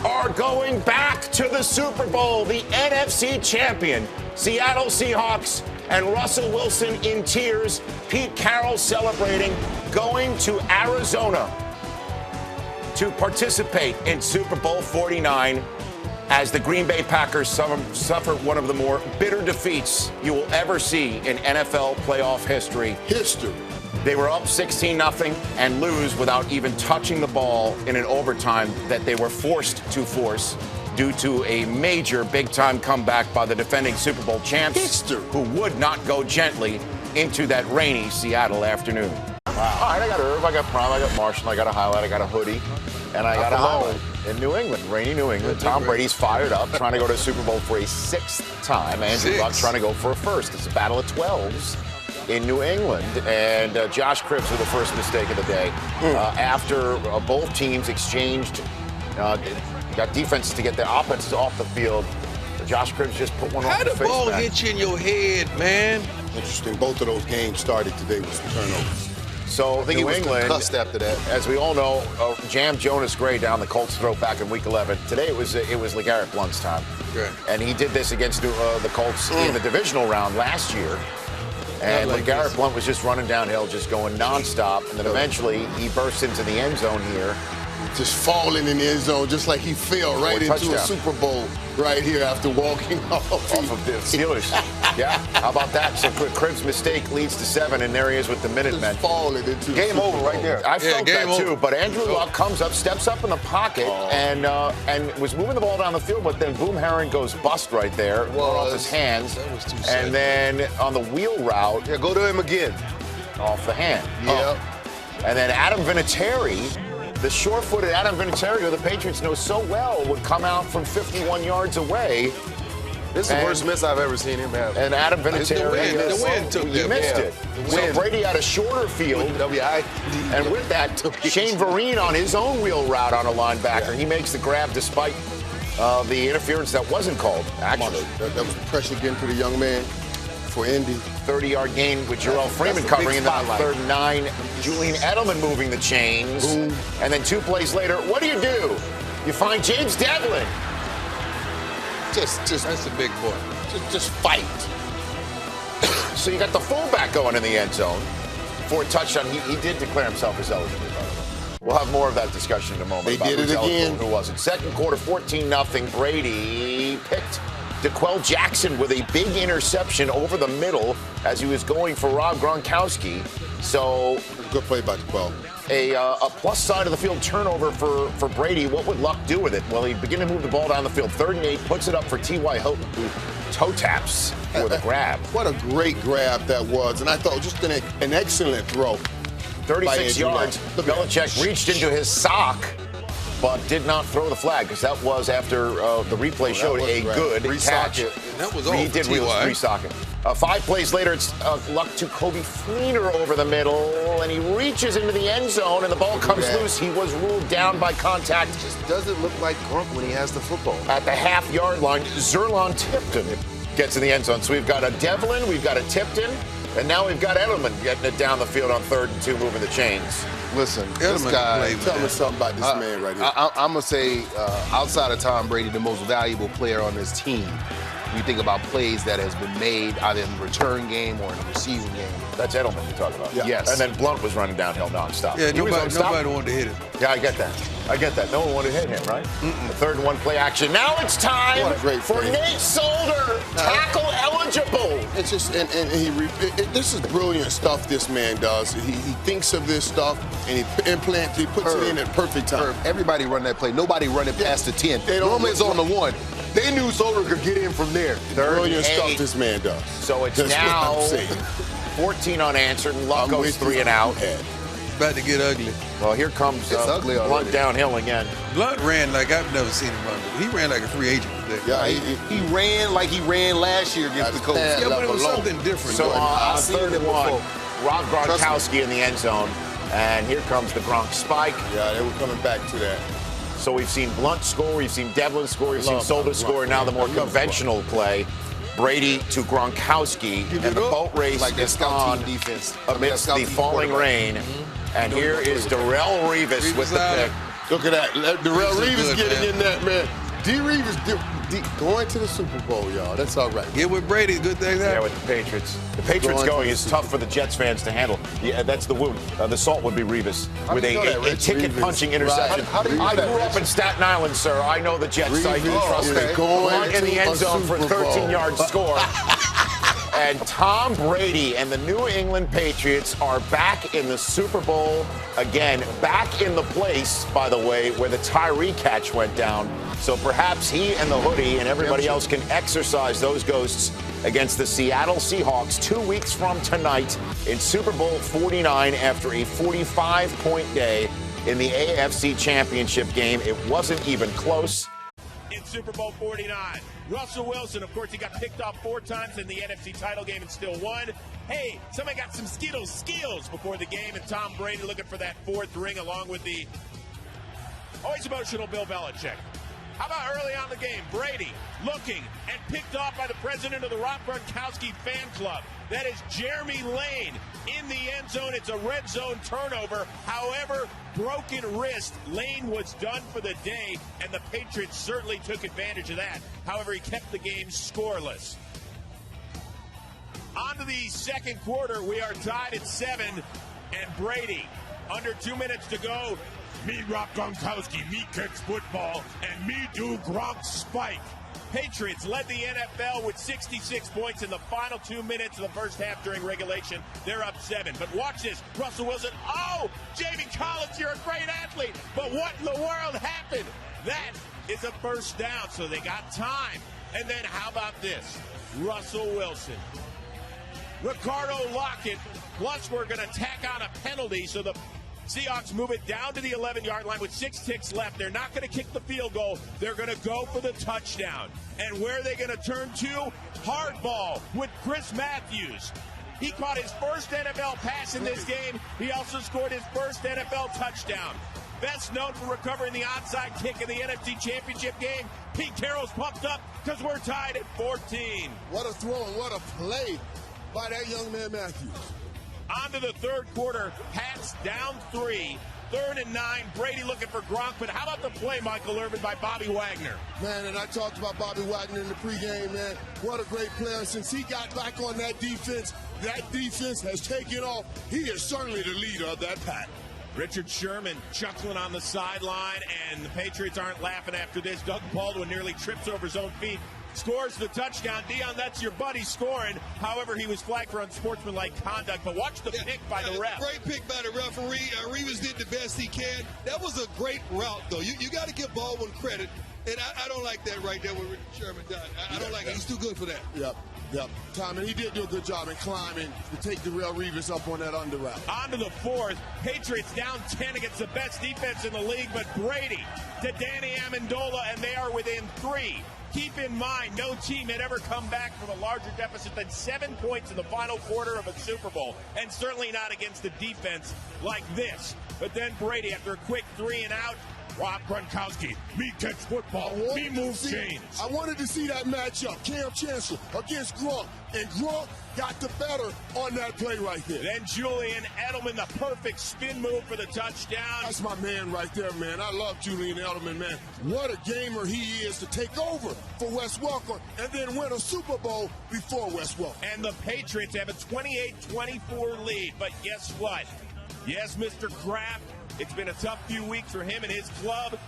are going back to the Super Bowl. The NFC champion, Seattle Seahawks, and Russell Wilson in tears. Pete Carroll celebrating, going to Arizona to participate in Super Bowl 49 as the Green Bay Packers suffer one of the more bitter defeats you will ever see in NFL playoff history. They were up 16-0 and lose without even touching the ball in an overtime that they were forced to force due to a major big-time comeback by the defending Super Bowl champs who would not go gently into that rainy Seattle afternoon. All right, I got Irv, I got Prime, I got Marshall, I got a highlight, I got a hoodie, and I got a highlight. In New England, rainy New England, Tom Brady's fired up, trying to go to the Super Bowl for a 6th time. Andrew Luck trying to go for a 1st. It's a battle of 12s in New England, and Josh Cribbs with the first mistake of the day. After both teams exchanged, got defenses to get their offenses off the field, Josh Cribbs just put one off the face. How the ball hit you in your head, man? Interesting. Both of those games started today with some turnovers. So New England, after that. as we all know, jammed Jonas Gray down the Colts' throat back in Week 11. Today it was LeGarrette Blount's time, and he did this against the Colts in the divisional round last year. And LeGarrette Blount was just running downhill, just going nonstop, and then eventually he bursts into the end zone here. Just falling in the end zone, just like he fell right into a Super Bowl right here after walking off of the Steelers. Yeah, how about that? So Cribbs' mistake leads to 7, and there he is with the Minutemen. Falling into game over right there. I felt that too, but Andrew Luck comes up, steps up in the pocket, and was moving the ball down the field, but then Boom Herron goes bust right there, off his hands, and then on the wheel route, go to him again, off the hand. Yep. And then Adam Vinatieri. The short-footed Adam Vinatieri, who the Patriots know so well, would come out from 51 yards away. This is the worst miss I've ever seen him have. And Adam Vinatieri, the wind took you missed it. So Brady had a shorter field, and with that, Shane Vereen on his own wheel route on a linebacker. He makes the grab despite the interference that wasn't called, actually. That was pressure getting to the young man for Indy. 30-yard gain with Jarrell Freeman covering in the 3rd and 9. Julian Edelman moving the chains. Boom. And then 2 plays later, what do? You find James Devlin. That's a big boy. Just fight. So you got the fullback going in the end zone for a touchdown. He did declare himself as eligible, by the way. We'll have more of that discussion in a moment. They did it again. Who wasn't? Second quarter, 14-0. Brady picked DeQuell Jackson with a big interception over the middle as he was going for Rob Gronkowski. So good play by DeQuell. A plus side of the field turnover for Brady. What would Luck do with it? Well, he'd begin to move the ball down the field. 3rd and 8, puts it up for T.Y. Hilton, who toe taps with a grab. What a great grab that was. And I thought just an excellent throw. 36 yards. Belichick reached into his sock, but did not throw the flag because that was after the replay showed a good catch. That was all he did resock it. 5 plays later, it's Luck to Kobe Fleener over the middle, and he reaches into the end zone, and the ball comes loose. He was ruled down by contact. It just doesn't look like Gronk when he has the football. At the half-yard line, Zerlon Tipton gets in the end zone. So we've got a Devlin, we've got a Tipton, and now we've got Edelman getting it down the field on 3rd and 2, moving the chains. Listen, this guy, tell me something about this man right here. I'm going to say, outside of Tom Brady, the most valuable player on this team You think about plays that has been made either in the return game or in the receiving game. That's Edelman you're talking about. Yeah. Yes. And then Blunt was running downhill nonstop. Yeah, He was nobody wanted to hit him. Yeah, I get that. No one wanted to hit him, right? The 3rd and 1 play action. Now it's time What a great for play. Nate Solder, tackle eligible. It's just, this is brilliant stuff this man does. He thinks of this stuff and he puts it in at perfect time. Everybody run that play. Nobody run it past the 10. They don't Normally it's on the 1. They knew Solder could get in from there. 3rd Brilliant and 8. stuff this man does. So it's That's now what I'm saying. 14 unanswered, and Luck I'm goes with 3 you. and out. About to get ugly. Well, here comes It's ugly Blunt already. downhill again. Blunt ran like I've never seen him run. He ran like a free agent today. Yeah, he ran like he ran last year against the Colts. Yeah, but it was something different. So though. on seen 3rd it and 1, before. Rob Gronkowski in the end zone, and here comes the Gronk spike. Yeah, they were coming back to that. So we've seen Blunt score, we've seen Devlin score, we've seen Love Solder Blunt, score, and now the more man. I love conventional play. Brady to Gronkowski, and the boat race Like that is scout on team defense. amidst Scout the team falling quarterback. rain. And here is Darrell Revis with the pick. Look at that. Darrell Revis Revis good, getting man. in that, man. D. Revis going to the Super Bowl, y'all. That's all right. Get with Brady, good things Yeah, happen. with the Patriots. The Patriots Going going to is the tough for the Jets fans to handle. Yeah, that's the wound. The salt would be Revis with do you know that, a Rich? ticket-punching Revis. interception. Right. How do you know I that, grew up Rich? in Staten Island, sir. I know the Jets. I do Revis trust is me. going Blunt in the to end a zone for a Super Bowl. 13-yard score. And Tom Brady and the New England Patriots are back in the Super Bowl again. Back in the place, by the way, where the Tyree catch went down. So perhaps he and the hoodie and everybody else can exercise those ghosts against the Seattle Seahawks 2 weeks from tonight in Super Bowl 49 after a 45-point day in the AFC Championship game. It wasn't even close. In Super Bowl 49. Russell Wilson, of course, he got picked off 4 times in the NFC title game and still won. Hey, somebody got some skills before the game, and Tom Brady looking for that 4th ring along with the always emotional Bill Belichick. How about early on in the game, Brady looking and picked off by the president of the Rob Gronkowski fan club. That is Jeremy Lane in the end zone. It's a red zone turnover. However, broken wrist. Lane was done for the day, and the Patriots certainly took advantage of that. However, he kept the game scoreless. On to the second quarter. We are tied at 7, and Brady, under 2 minutes to go. Me Rob Gronkowski, me catch football, and me do Gronk spike. Patriots led the NFL with 66 points in the final 2 minutes of the first half during regulation. They're up 7. But watch this. Russell Wilson. Oh, Jamie Collins, you're a great athlete. But what in the world happened? That is a first down, so they got time. And then how about this? Russell Wilson. Ricardo Lockett. Plus, we're going to tack on a penalty, so the Seahawks move it down to the 11-yard line with 6 ticks left. They're not going to kick the field goal. They're going to go for the touchdown. And where are they going to turn to? Hardball with Chris Matthews. He caught his first NFL pass in this game. He also scored his first NFL touchdown. Best known for recovering the onside kick in the NFC Championship game. Pete Carroll's pumped up because we're tied at 14. What a throw and what a play by that young man Matthews. On to the third quarter. Pats down 3. 3rd and 9. Brady looking for Gronk. But how about the play, Michael Irvin, by Bobby Wagner? Man, and I talked about Bobby Wagner in the pregame, man. What a great player. Since he got back on that defense has taken off. He is certainly the leader of that pack. Richard Sherman chuckling on the sideline, and the Patriots aren't laughing after this. Doug Baldwin nearly trips over his own feet. Scores the touchdown. Dion, that's your buddy scoring. However, he was flagged for unsportsmanlike conduct. But watch the pick by the ref. Great pick by the referee. Revis did the best he can. That was a great route, though. You got to give Baldwin credit. And I don't like that right there what Richard Sherman done. I don't like it. He's too good for that. Yep. Tom, and he did do a good job in climbing to take Darrell Revis up on that under route. On to the 4th. Patriots down 10 against the best defense in the league. But Brady to Danny Amendola, and they are within 3. Keep in mind, no team had ever come back from a larger deficit than 7 points in the final quarter of a Super Bowl, and certainly not against a defense like this. But then Brady, after a quick 3 and out, Rob Gronkowski, me catch football, me move chains. I wanted to see that matchup, Cam Chancellor against Gronk, and Gronk got the better on that play right there. Then Julian Edelman, the perfect spin move for the touchdown. That's my man right there, man. I love Julian Edelman, man. What a gamer he is to take over for Wes Welker and then win a Super Bowl before Wes Welker. And the Patriots have a 28-24 lead. But guess what? Yes, Mr. Kraft, it's been a tough few weeks for him and his club.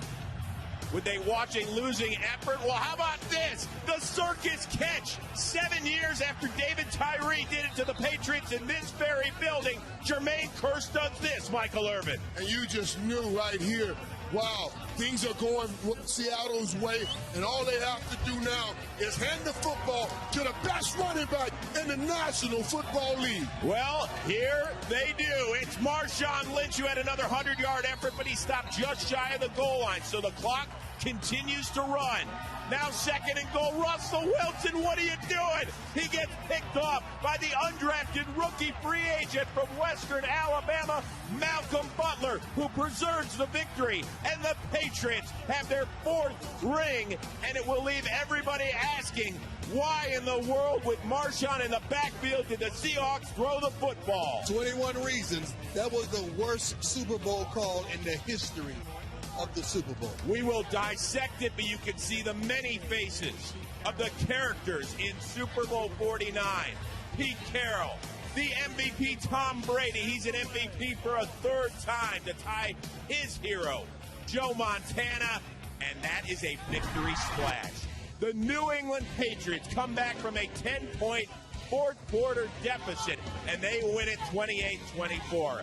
Would they watch a losing effort? Well, how about this? The circus catch. 7 years after David Tyree did it to the Patriots in this very building, Jermaine Kearse does this, Michael Irvin. And you just knew right here, wow, things are going Seattle's way, and all they have to do now is hand the football to the best running back in the National Football League. Well, here they do. It's Marshawn Lynch who had another 100-yard effort, but he stopped just shy of the goal line, so the clock continues to run. Now 2nd and goal. Russell Wilson, what are you doing? He gets picked off by the undrafted rookie free agent from Western Alabama, Malcolm Butler, who preserves the victory. And the Patriots have their 4th ring, and it will leave everybody asking, why in the world with Marshawn in the backfield did the Seahawks throw the football? 21 reasons. That was the worst Super Bowl call in the history of the Super Bowl. We will dissect it, but you can see the many faces of the characters in Super Bowl 49. Pete Carroll, the MVP Tom Brady. He's an MVP for a 3rd time to tie his hero, Joe Montana, and that is a victory splash. The New England Patriots come back from a 10-point 4th quarter deficit, and they win it 28-24.